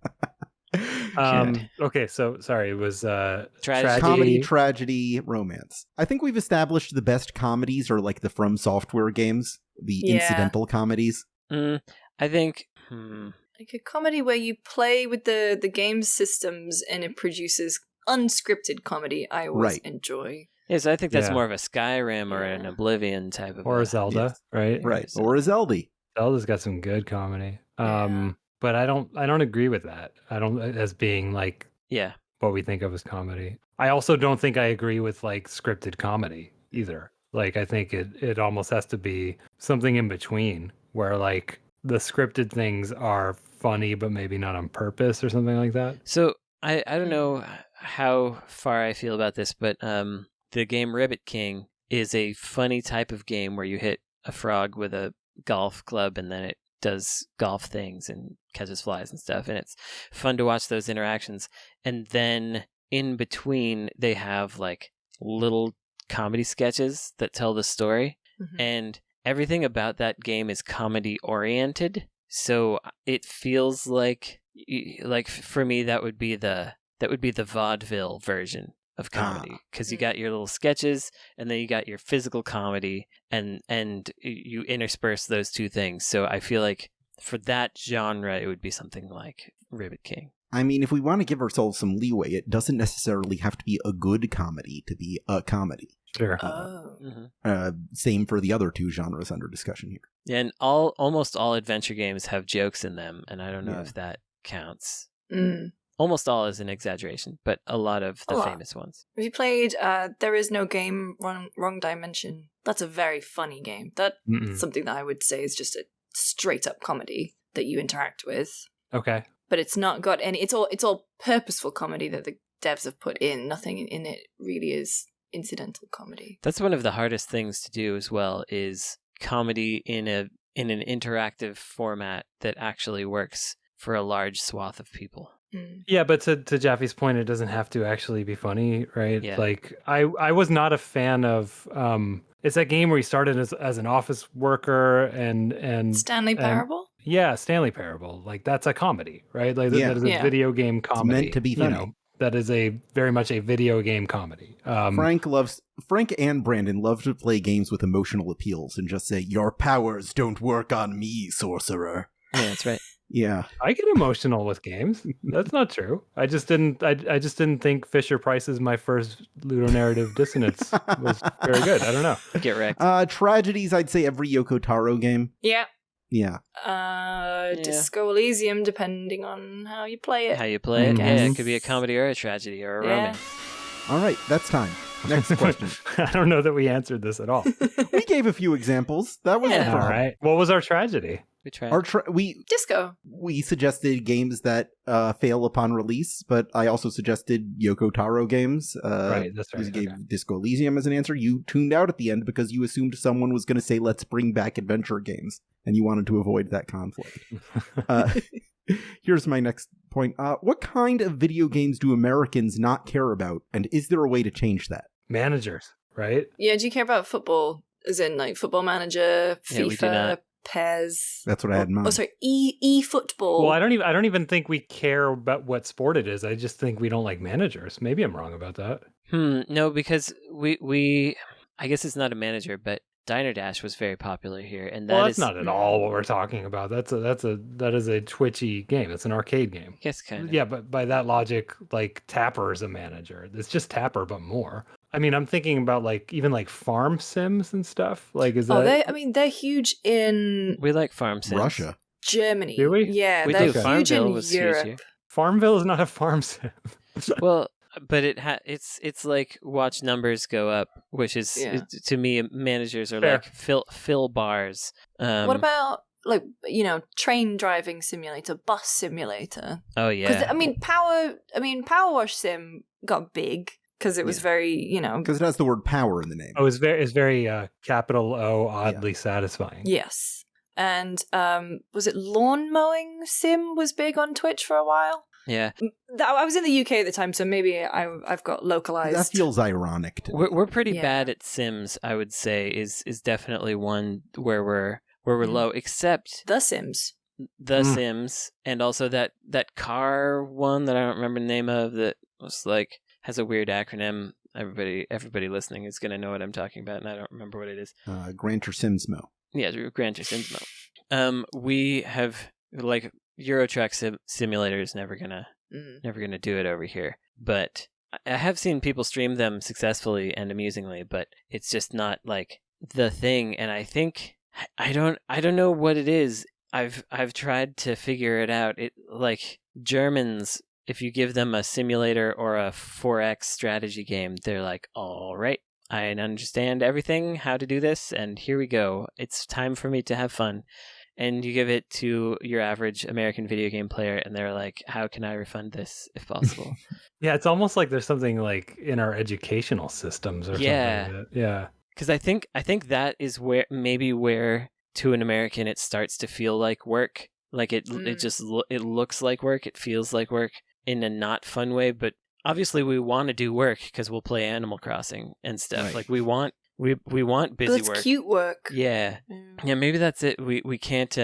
Okay, so sorry, it was Tragedy. Comedy, tragedy, romance. I think we've established the best comedies are like the From Software games, the Yeah. incidental comedies. I think. Like a comedy where you play with the game systems and it produces unscripted comedy, I always Right. enjoy. Yes, I think that's Yeah. more of a Skyrim or an Yeah. Oblivion type of. or Zelda, Yes. right? Right. so- Or a Zelda. Zelda's got some good comedy. Yeah. But I don't agree with that. I don't as being like Yeah. what we think of as comedy. I also don't think I agree with like scripted comedy either. Like I think it almost has to be something in between where like the scripted things are funny but maybe not on purpose or something like that. So I don't know how far I feel about this, but the game Ribbit King is a funny type of game where you hit a frog with a golf club and then it does golf things and catches flies and stuff, and it's fun to watch those interactions. And then in between they have like little comedy sketches that tell the story, Mhm. and everything about that game is comedy oriented, so it feels like for me that would be the vaudeville version of comedy, because you got your little sketches and then you got your physical comedy, and you intersperse those two things. So I feel like for that genre it would be something like Ribbit King. I mean, if we want to give ourselves some leeway, it doesn't necessarily have to be a good comedy to be a comedy. Sure. Oh. Same for the other two genres under discussion here. Yeah, and almost all adventure games have jokes in them, and I don't know Yeah. if that counts. Mm. Almost all is an exaggeration, but a lot of the A lot. famous ones. Have you played There Is No Game, Wrong Dimension? That's a very funny game. That's Mm-mm. something that I would say is just a straight up comedy that you interact with. Okay. But it's not got any. It's all purposeful comedy that the devs have put in. Nothing in it really is incidental comedy. That's one of the hardest things to do as well, is comedy in an interactive format that actually works for a large swath of people. Mm. Yeah, but to Jaffe's point, it doesn't have to actually be funny, right? Yeah. Like I was not a fan of it's that game where he started as an office worker and Stanley Parable? yeah, Stanley Parable. Like that's a comedy, right? Like Yeah. that is a Yeah. video game comedy. meant to be you funny. know, that is very much a video game comedy. Frank and Brandon love to play games with emotional appeals and just say, "Your powers don't work on me, sorcerer." Yeah, that's right. Yeah. I get emotional with games. That's not true. I just didn't think Fisher Price's My First Ludonarrative Dissonance was very good. I don't know. Get wrecked. Tragedies, I'd say every Yoko Taro game. Yeah. Yeah. Disco Elysium, depending on how you play it. How you play it? Mhm. Yeah, it could be a comedy or a tragedy or a Yeah. romance. All right, that's time. Next question. I don't know that we answered this at all. We gave a few examples. That was Yeah. fun. All right. What was our tragedy? We tried. Disco. We suggested games that fail upon release, but I also suggested Yoko Taro games. Right, that's right. We gave Okay. Disco Elysium as an answer. You tuned out at the end because you assumed someone was going to say, "Let's bring back adventure games," and you wanted to avoid that conflict. Here's my next point. What kind of video games do Americans not care about, and is there a way to change that? Managers, right? Yeah, do you care about football? As in, like, Football Manager, Yeah, we do FIFA, not. PES? That's what I had in mind. Oh, sorry, eFootball. Well, I don't even think we care about what sport it is. I just think we don't like managers. Maybe I'm wrong about that. No, because we I guess it's not a manager, but Diner Dash was very popular here, and Well, that that's is not at all what we're talking about. That is a twitchy game. It's an arcade game. I guess kind of. Yeah, but by that logic, like Tapper is a manager. It's just Tapper, but more. I mean, I'm thinking about like even like farm sims and stuff. Like, is that? they're huge in We like farm sims. Russia. Germany. Do we? Yeah, We they're do. huge Farmville in was huge Europe. here. Farmville is not a farm sim. Well, but it's like watch numbers go up, which is Yeah. to me managers are Fair. like fill bars. What about like, train driving simulator, bus simulator. Oh yeah. Because Power Wash Sim got big because it was very, Because it has the word power in the name. Oh, it's very capital O, oddly satisfying. Yes. And was it lawn mowing sim was big on Twitch for a while? Yeah. I was in the UK at the time, so maybe I've got localized. That feels ironic to me. We're pretty bad at Sims, I would say, is definitely one where we're low, except The Sims. Sims, and also that car one that I don't remember the name of, that was like has a weird acronym. Everybody listening is gonna know what I'm talking about, and I don't remember what it is. Gran Turismo. Yeah, Gran Turismo. We have like Euro Truck Simulator is never gonna do it over here, but I have seen people stream them successfully and amusingly, but it's just not like the thing. And I think I don't know what it is. I've tried to figure it out. It like Germans, if you give them a simulator or a 4X strategy game, they're like, all right, I understand everything, how to do this, and here we go. It's time for me to have fun. And you give it to your average American video game player, and they're like, how can I refund this if possible? Yeah, it's almost like there's something like in our educational systems or something. Yeah. Because I think that is where to an American it starts to feel like work. Like it looks like work, it feels like work in a not fun way, but obviously we want to do work because we'll play Animal Crossing and stuff. Right. Like we want busy But work. cute work. Yeah. Yeah, maybe that's it. We can't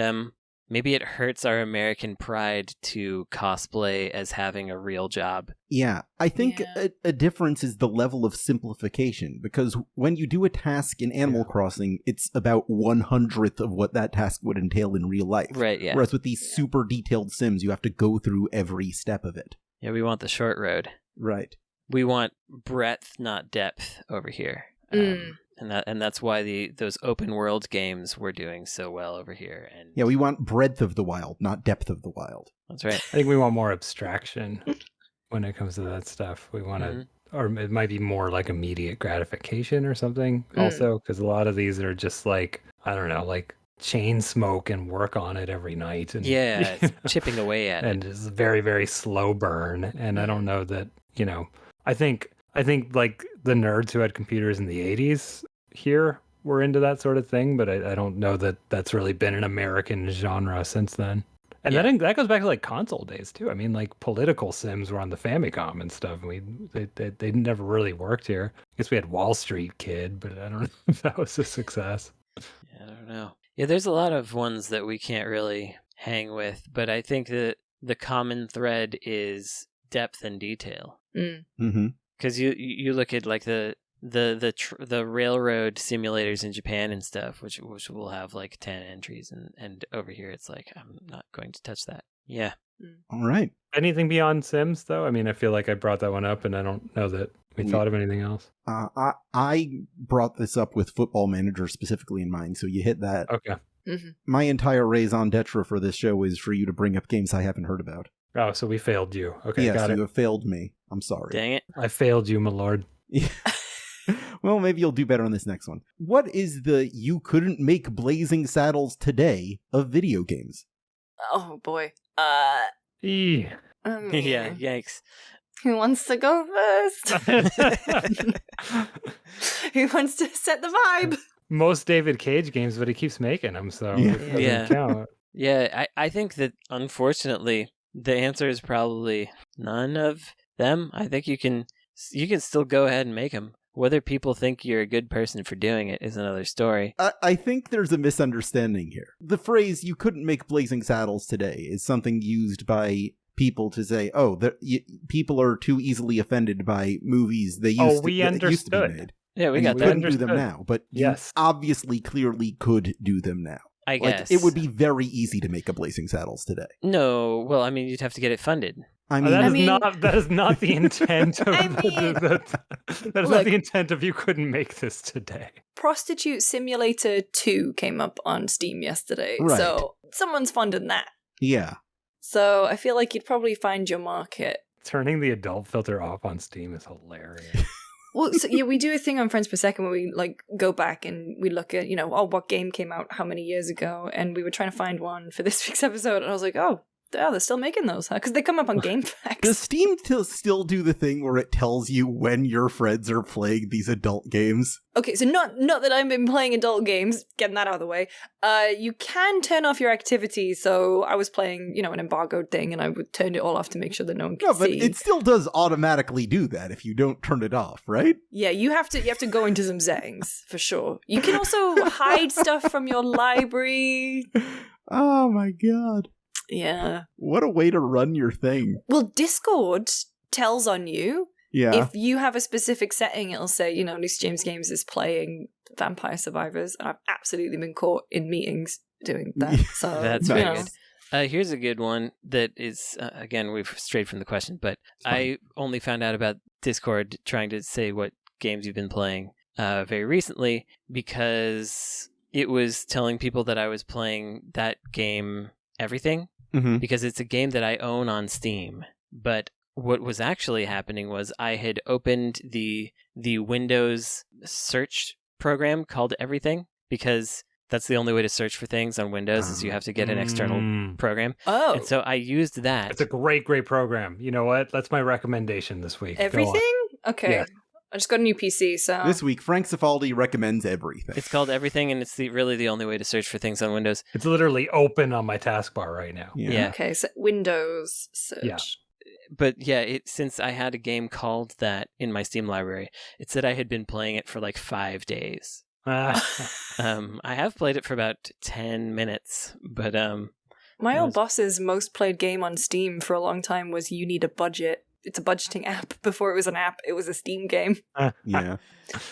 maybe it hurts our American pride to cosplay as having a real job. Yeah, I think a difference is the level of simplification, because when you do a task in Animal Crossing, it's about 1/100th of what that task would entail in real life. Right, yeah. Whereas with these super detailed Sims, you have to go through every step of it. Yeah, we want the short road. Right. We want breadth, not depth over here. And that's why those open world games were doing so well over here. And yeah, we want breadth of the wild, not depth of the wild. That's right. I think we want more abstraction when it comes to that stuff. We want to, or it might be more like immediate gratification or something also, because a lot of these are just like, I don't know, like chain smoke and work on it every night. And, yeah, it's chipping away at it. And it's very, very slow burn. And I don't know that, I think like the nerds who had computers in the 80s here were into that sort of thing, but I don't know that that's really been an American genre since then. And that goes back to like console days too. I mean, like political sims were on the Famicom and stuff. They never really worked here. I guess we had Wall Street Kid, but I don't know if that was a success. Yeah, I don't know. Yeah, there's a lot of ones that we can't really hang with, but I think that the common thread is depth and detail. Because you look at like the railroad simulators in Japan and stuff, which will have like 10 entries, and over here it's like, I'm not going to touch that. Yeah. All right. Anything beyond Sims though? I mean, I feel like I brought that one up, and I don't know that we thought of anything else. I brought this up with Football Manager specifically in mind, so you hit that. Okay. My entire raison d'etre for this show is for you to bring up games I haven't heard about. Oh, so we failed you. Okay, yes, got it. You have failed me. I'm sorry. Dang it. I failed you, my lord. Well, maybe you'll do better on this next one. What is the you couldn't make Blazing Saddles today of video games? Oh boy. Yeah, yikes. Who wants to go first? Who wants to set the vibe? Most David Cage games, but he keeps making them, so it doesn't count. Yeah, I think that unfortunately the answer is probably none of them. I think you can still go ahead and make them. Whether people think you're a good person for doing it is another story. I think there's a misunderstanding here. The phrase "you couldn't make Blazing Saddles today" is something used by people to say, people are too easily offended by movies they used to be made. Yeah, we got that. You couldn't do them now, but you obviously clearly could do them now. I guess. It would be very easy to make a Blazing Saddles today. No, well, I mean, you'd have to get it funded. That is not the intent of not the intent of you couldn't make this today. Prostitute Simulator 2 came up on Steam yesterday, so someone's funding that. Yeah. So I feel like you'd probably find your market. Turning the adult filter off on Steam is hilarious. Well, so, yeah, we do a thing on Friends Per Second where we like go back and we look at, what game came out how many years ago, and we were trying to find one for this week's episode, and I was like, they're still making those, huh? Because they come up on GameFAQs. Does Steam still do the thing where it tells you when your friends are playing these adult games? Okay, so not that I've been playing adult games, getting that out of the way. You can turn off your activity, so I was playing, an embargoed thing, and I would turn it all off to make sure that no one could see. No, but it still does automatically do that if you don't turn it off, right? Yeah, you have to go into some settings, for sure. You can also hide stuff from your library. Oh my god. Yeah. What a way to run your thing. Well, Discord tells on you. Yeah. If you have a specific setting, it'll say, Loose James Games is playing Vampire Survivors, and I've absolutely been caught in meetings doing that. So that's very good. Here's a good one that is, again, we've strayed from the question, but I only found out about Discord trying to say what games you've been playing very recently because it was telling people that I was playing that game Everything. Mm-hmm. Because it's a game that I own on Steam. But what was actually happening was I had opened the Windows search program called Everything, because that's the only way to search for things on Windows is you have to get an external program. Oh. And so I used that. It's a great program. You know what? That's my recommendation this week. Everything? Okay. Yeah. I just got a new PC, so... This week, Frank Cifaldi recommends Everything. It's called Everything, and it's really the only way to search for things on Windows. It's literally open on my taskbar right now. Yeah. Okay, so Windows search. Yeah. But yeah, since I had a game called that in my Steam library, it said I had been playing it for like 5 days. I have played it for about 10 minutes, but... My old boss's most played game on Steam for a long time was You Need a Budget. It's a budgeting app. Before it was an app, it was a Steam game. Yeah.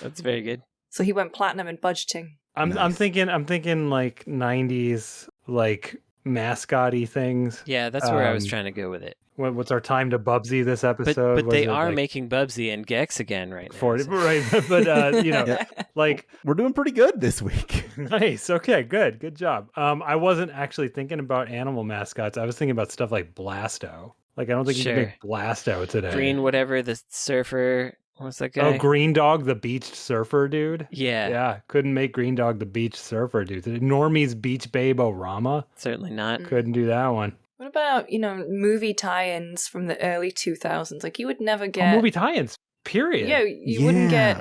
That's very good. So he went platinum in budgeting. I'm thinking like 90s like mascot-y things. Yeah, that's where I was trying to go with it. What's our time to Bubsy this episode? But they are making Bubsy and Gex again right now. Right, but like we're doing pretty good this week. Nice. Okay, good job. I wasn't actually thinking about animal mascots. I was thinking about stuff like Blasto. Like, I don't think you can make Blasto today. Green whatever, the surfer. What's that guy? Oh, Green Dog, the beached surfer dude? Yeah. Yeah, couldn't make Green Dog the beached surfer dude. Normie's Beach Babe Orama? Certainly not. Couldn't do that one. What about, movie tie-ins from the early 2000s? Like, you would never get... movie tie-ins, period. Yeah, you wouldn't get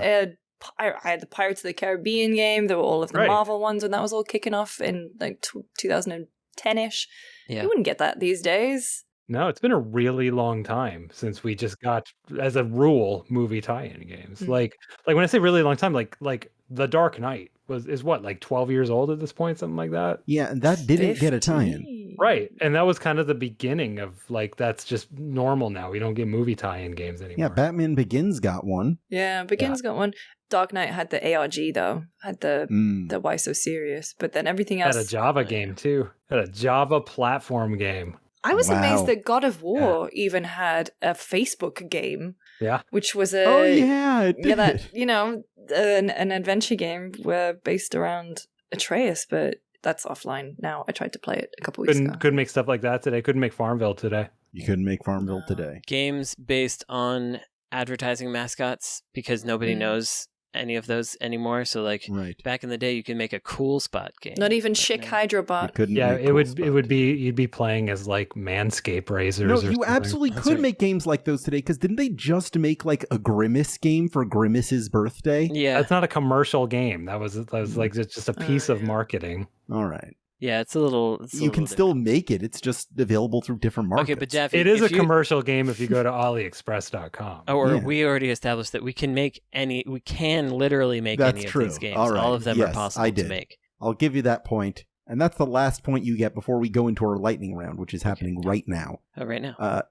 I had the Pirates of the Caribbean game. There were all of the Marvel ones, and that was all kicking off in, like, 2010-ish. Yeah. You wouldn't get that these days. No, it's been a really long time since we just got, as a rule, movie tie-in games. Mm-hmm. Like when I say really long time, like The Dark Knight is what, like 12 years old at this point, something like that? Yeah, and that didn't get a tie-in. Right, and that was kind of the beginning of, like, that's just normal now. We don't get movie tie-in games anymore. Yeah, Batman Begins got one. Yeah, Begins got one. Dark Knight had the ARG, though. Had the Why So Serious. But then everything else... Had a Java game, too. Had a Java platform game. I was amazed that God of War even had a Facebook game. Yeah. Which was it did. Yeah, that, an adventure game based around Atreus, but that's offline now. I tried to play it a couple weeks ago. Couldn't make stuff like that today. Couldn't make Farmville today. You couldn't make Farmville today. Games based on advertising mascots, because nobody knows any of those anymore. So back in the day, you can make a Cool Spot game. Not even Chick Hydrobot. It would be you'd be playing as like Manscaped razors. No, you absolutely could make games like those today, because didn't they just make like a Grimace game for Grimace's birthday? Yeah, that's not a commercial game. That was like just a piece of marketing. All right. Yeah, it's a little. You can still make it. It's just available through different markets. Okay, but Jeff, it is a commercial game if you go to AliExpress.com. We already established that we can literally make any of these games. All of them are possible to make. I'll give you that point. And that's the last point you get before we go into our lightning round, which is happening right now. Oh, right now.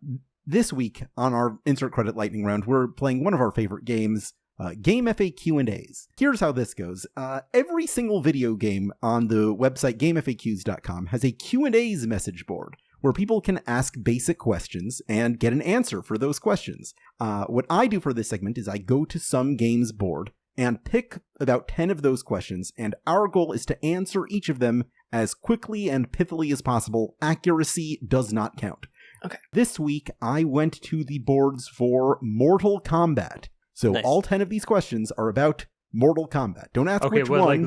This week on our Insert Credit lightning round, we're playing one of our favorite games, GameFAQ&As. Here's how this goes. Every single video game on the website GameFAQs.com has a Q&As message board where people can ask basic questions and get an answer for those questions. What I do for this segment is I go to some games board and pick about 10 of those questions, and our goal is to answer each of them as quickly and pithily as possible. Accuracy does not count. Okay. This week, I went to the boards for Mortal Kombat. So Nice. all 10 of these questions are about Mortal Kombat. Don't ask Okay, which one.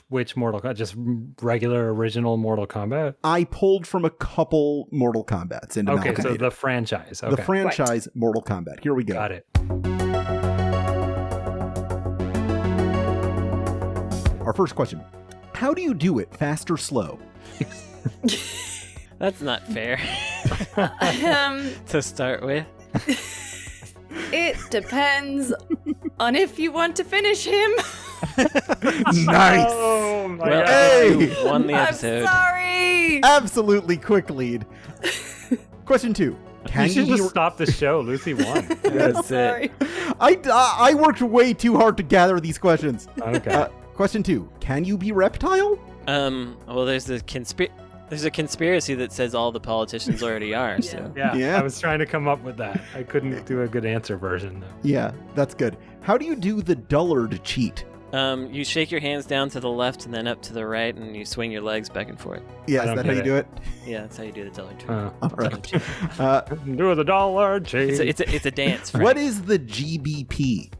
which Mortal Kombat? Just regular original Mortal Kombat? I pulled from a couple Mortal Kombats and Okay, so amalgamated. the franchise. Okay. The franchise Mortal Kombat. Here we go. Got it. Our first question. How do you do it, fast or slow? That's not fair Um, to start with. it depends on if you want to finish him. Nice. Oh my Well, god. Hey! you won the I'm episode. sorry. Absolutely quick lead. Question 2. Can You should be just stop the show. Lucy won. That's Sorry. it. I worked way too hard to gather these questions. Okay. Question 2. Can you be reptile? Well, there's a conspiracy that says all the politicians already are. So Yeah, Yeah. I was trying to come up with that. I couldn't do a good answer version though. Yeah, that's good. How do you do the dullard cheat? you shake your hands down to the left and then up to the right, and you swing your legs back and forth. Yeah, I is don't that how get you it. do it? Yeah, that's how you do the dollar cheat. All right. Do the dollar cheat. It's a dance. Frank. What is the GBP?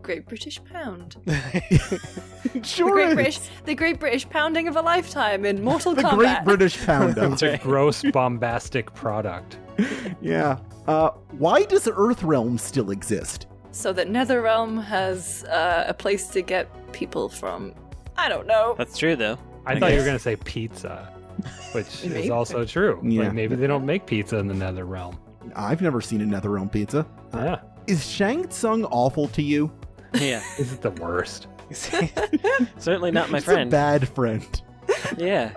Great British Pound. Sure is. The Great British Pounding of a lifetime in Mortal The Kombat. Great British Pounder. It's a gross, bombastic product. Yeah. Why does Earthrealm still exist? So that NetherRealm has a place to get people from. I don't know. That's true, though. I thought you were going to say pizza, which Maybe. is also true. Yeah. Like maybe they don't make pizza in the Nether Realm. I've never seen a Netherrealm pizza. Yeah. Is Shang Tsung awful to you? Yeah. Is it the worst? Certainly not my He's friend. a bad friend. Yeah.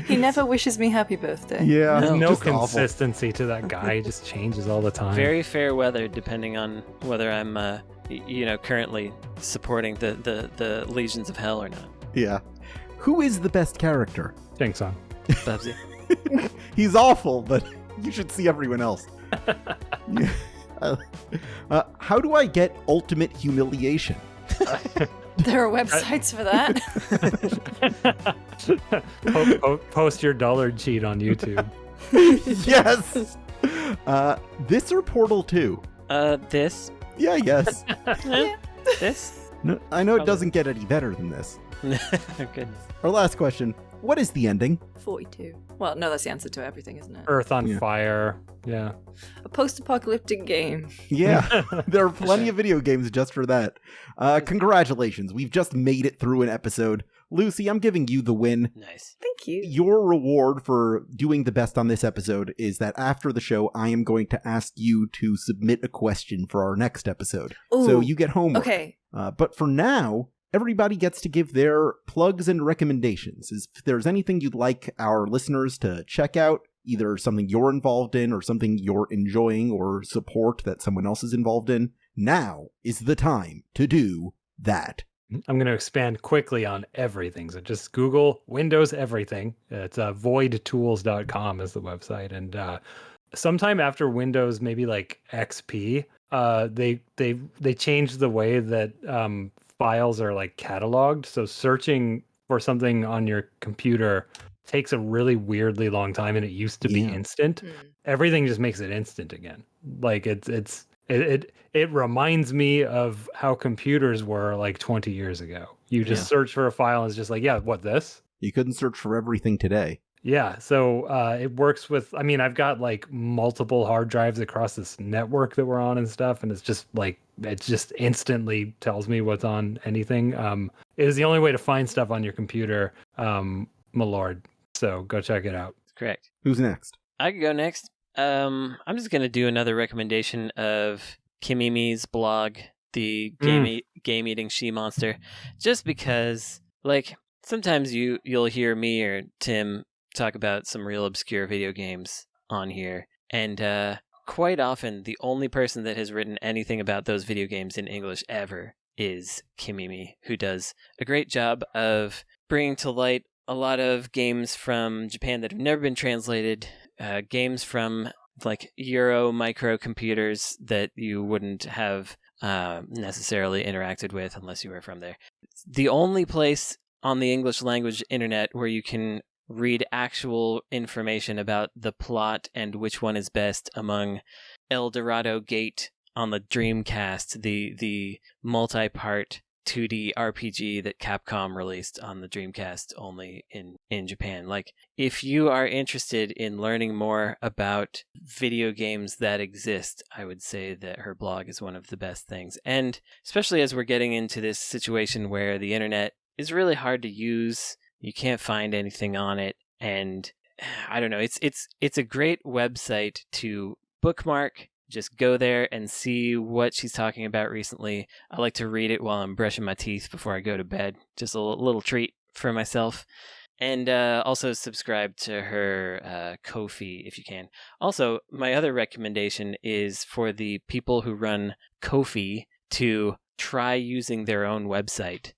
He never wishes me happy birthday. Yeah. No. No just awful. consistency to that guy. He just changes all the time. Very fair weather, depending on whether I'm, currently supporting the legions of hell or not. Yeah. Who is the best character? Shang Tsung. Bubsy. He's awful, but you should see everyone else. Yeah. How do I get ultimate humiliation? There are websites for that. Post your dollar cheat on YouTube. Yes. This or Portal 2? This. Yeah, yes. This. No, I know it Probably. doesn't get any better than this. Oh, goodness. Our last question. What is the ending? 42. Well, no, that's the answer to everything, isn't it? Earth on Yeah. fire. Yeah. A post-apocalyptic game. Yeah, there are plenty of video games just for that. Congratulations. We've just made it through an episode. Lucy, I'm giving you the win. Nice. Thank you. Your reward for doing the best on this episode is that after the show, I am going to ask you to submit a question for our next episode. So Ooh. you get homework. Okay. But for now, everybody gets to give their plugs and recommendations. If there's anything you'd like our listeners to check out, either something you're involved in or something you're enjoying or support that someone else is involved in, now is the time to do that. I'm going to expand quickly on everything. So just Google Windows Everything. It's voidtools.com is the website. And sometime after Windows, maybe like XP, they changed the way that files are like cataloged. So searching for something on your computer takes a really weirdly long time, and it used to be Yeah. instant. Mm. Everything just makes it instant again. Like it reminds me of how computers were like 20 years ago. You just Yeah. search for a file and it's just like, yeah, what this? You couldn't search for everything today. Yeah, so it works with, I mean, I've got like multiple hard drives across this network that we're on and stuff, and it's just like, it just instantly tells me what's on anything. It is the only way to find stuff on your computer, my lord. So go check it out. Correct. Who's next? I could go next. I'm just gonna do another recommendation of Kimimi's blog, the game eating she monster, just because like sometimes you'll hear me or Tim talk about some real obscure video games on here, and quite often the only person that has written anything about those video games in English ever is Kimimi, who does a great job of bringing to light a lot of games from Japan that have never been translated, games from like Euro microcomputers that you wouldn't have necessarily interacted with unless you were from there. It's the only place on the English language internet where you can read actual information about the plot and which one is best among El Dorado Gate on the Dreamcast, the multi-part 2D RPG that Capcom released on the Dreamcast only in Japan. Like, if you are interested in learning more about video games that exist, I would say that her blog is one of the best things. And especially as we're getting into this situation where the internet is really hard to use, you can't find anything on it, and I don't know, it's a great website to bookmark. Just go there and see what she's talking about recently. I like to read it while I'm brushing my teeth before I go to bed. Just a little treat for myself. And also subscribe to her Ko-fi if you can. Also, my other recommendation is for the people who run Ko-fi to try using their own website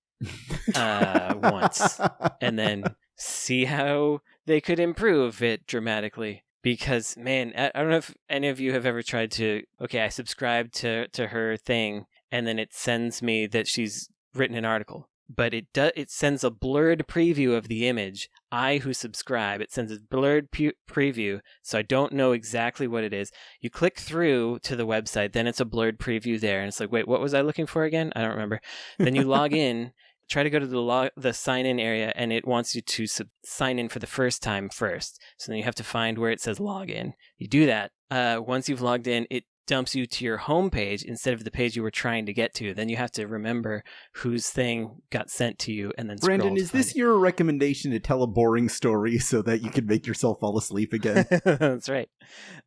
once. And then see how they could improve it dramatically. Because, man, I don't know if any of you have ever tried to, I subscribe to her thing, and then it sends me that she's written an article. But it sends a blurred preview of the image. Who subscribe, it sends a blurred preview, so I don't know exactly what it is. You click through to the website, then it's a blurred preview there, and it's like, wait, what was I looking for again? I don't remember. Then you log in. Try to go to the sign-in area, and it wants you to sign in for the first time first. So then you have to find where it says login. You do that. Once you've logged in, it dumps you to your home page instead of the page you were trying to get to. Then you have to remember whose thing got sent to you, and then scroll. Brandon, is this your recommendation to tell a boring story so that you can make yourself fall asleep again? That's right.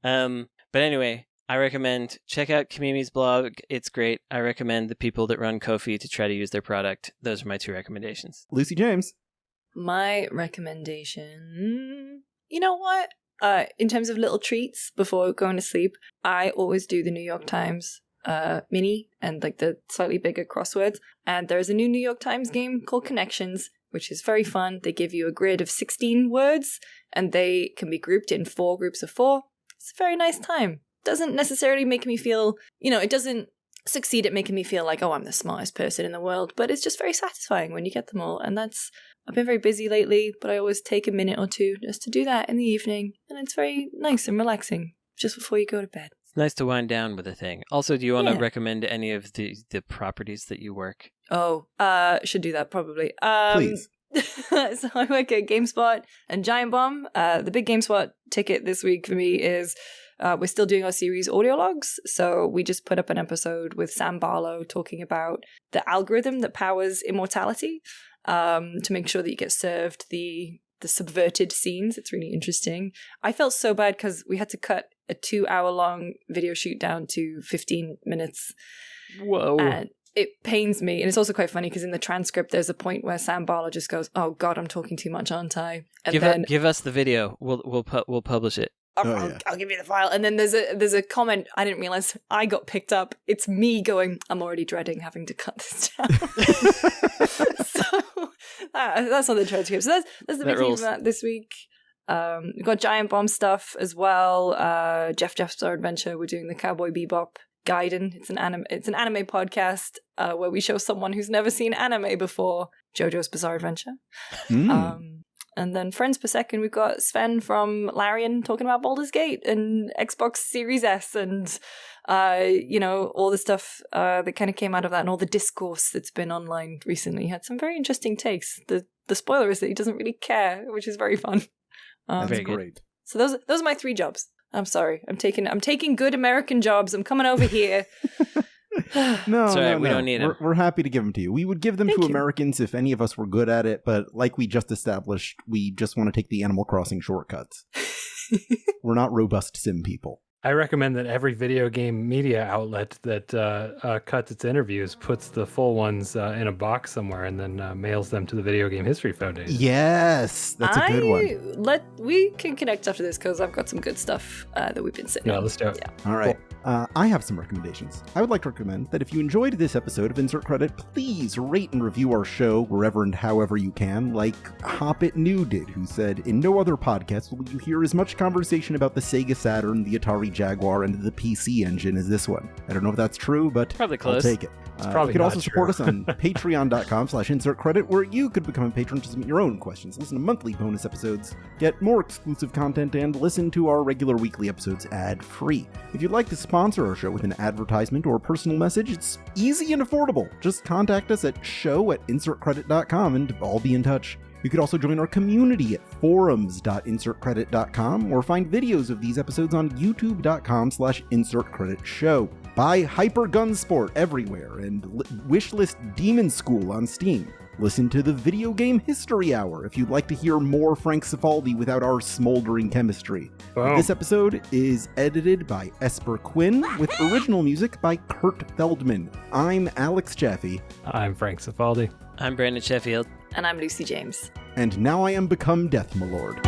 But anyway, I recommend check out Kamimi's blog. It's great. I recommend the people that run Ko-fi to try to use their product. Those are my two recommendations. Lucy James. My recommendation, you know what? In terms of little treats before going to sleep, I always do the New York Times mini and like the slightly bigger crosswords. And there's a new New York Times game called Connections, which is very fun. They give you a grid of 16 words, and they can be grouped in 4 groups of 4. It's a very nice time. Doesn't necessarily make me feel, it doesn't succeed at making me feel like, oh, I'm the smartest person in the world, but it's just very satisfying when you get them all. And I've been very busy lately, but I always take a minute or two just to do that in the evening, and it's very nice and relaxing just before you go to bed. It's nice to wind down with a thing. Also, do you want to recommend any of the properties that you work? Oh, should do that probably. Please. So I work at GameSpot and Giant Bomb. The big GameSpot ticket this week for me is we're still doing our series audio logs. So we just put up an episode with Sam Barlow talking about the algorithm that powers immortality to make sure that you get served the subverted scenes. It's really interesting. I felt so bad because we had to cut a 2-hour-long video shoot down to 15 minutes. Whoa. And it pains me. And it's also quite funny because in the transcript, there's a point where Sam Barlow just goes, "Oh God, I'm talking too much, aren't I?" And give us the video. We'll publish it. I'll give you the file. And then there's a comment I didn't realize I got picked up. It's me going, "I'm already dreading having to cut this down." So that's on the transcript. So that's the big thing about this week. We've got Giant Bomb stuff as well. Jeff's Bizarre Adventure. We're doing the Cowboy Bebop Gaiden. It's an anime podcast where we show someone who's never seen anime before JoJo's Bizarre Adventure. And then Friends Per Second, we've got Sven from Larian talking about Baldur's Gate and Xbox Series S and all the stuff that kind of came out of that, and all the discourse that's been online recently. He had some very interesting takes. The spoiler is that he doesn't really care, which is very fun. That's great. So those are my 3 jobs. I'm sorry. I'm taking good American jobs. I'm coming over here. No, we don't need them. We're happy to give them to you. We would give them to Americans if any of us were good at it, but like we just established, we just want to take the Animal Crossing shortcuts. We're not robust sim people. I recommend that every video game media outlet that cuts its interviews puts the full ones in a box somewhere and then mails them to the Video Game History Foundation. Yes, that's a good one. We can connect after this because I've got some good stuff that we've been sitting on. Let's do it. Yeah. All right. Cool. I have some recommendations. I would like to recommend that if you enjoyed this episode of Insert Credit, please rate and review our show wherever and however you can, like Hoppit New did, who said, "In no other podcast will you hear as much conversation about the Sega Saturn, the Atari Jaguar and the PC Engine is this one. I don't know if that's true, but Probably close. I'll take it. Probably you can also not support true. us on patreon.com/insertcredit, where you could become a patron to submit your own questions, listen to monthly bonus episodes, get more exclusive content, and listen to our regular weekly episodes ad-free. If you'd like to sponsor our show with an advertisement or personal message, it's easy and affordable. Just contact us at show@insertcredit.com and I'll be in touch. You could also join our community at forums.insertcredit.com or find videos of these episodes on youtube.com/insertcreditshow. Buy Hyper Gunsport everywhere and wishlist Demon School on Steam. Listen to the Video Game History Hour if you'd like to hear more Frank Cifaldi without our smoldering chemistry. Boom. This episode is edited by Esper Quinn with original music by Kurt Feldman. I'm Alex Jaffe. I'm Frank Cifaldi. I'm Brandon Sheffield. And I'm Lucy James. And now I am become Death Malord.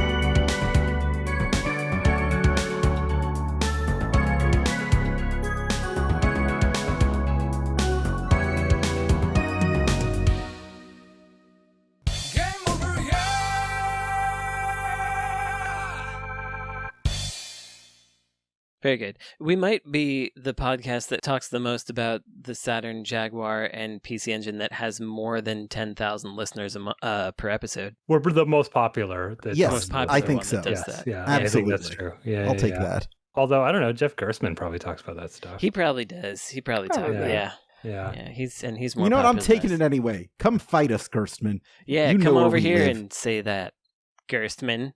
Very good. We might be the podcast that talks the most about the Saturn, Jaguar, and PC Engine that has more than 10,000 listeners per episode. We're the most popular. Yes, most popular I think one so. that does Yes, that. yeah, Absolutely. I think that's true. Yeah, I'll take yeah. that. Although, I don't know, Jeff Gerstmann probably talks about that stuff. He probably does. He probably talks. Probably. Yeah. Yeah. He's more. You know what? I'm popular than taking us. it anyway. Come fight us, Gerstmann. Yeah, You know come where over we here live. and say that, Gerstmann.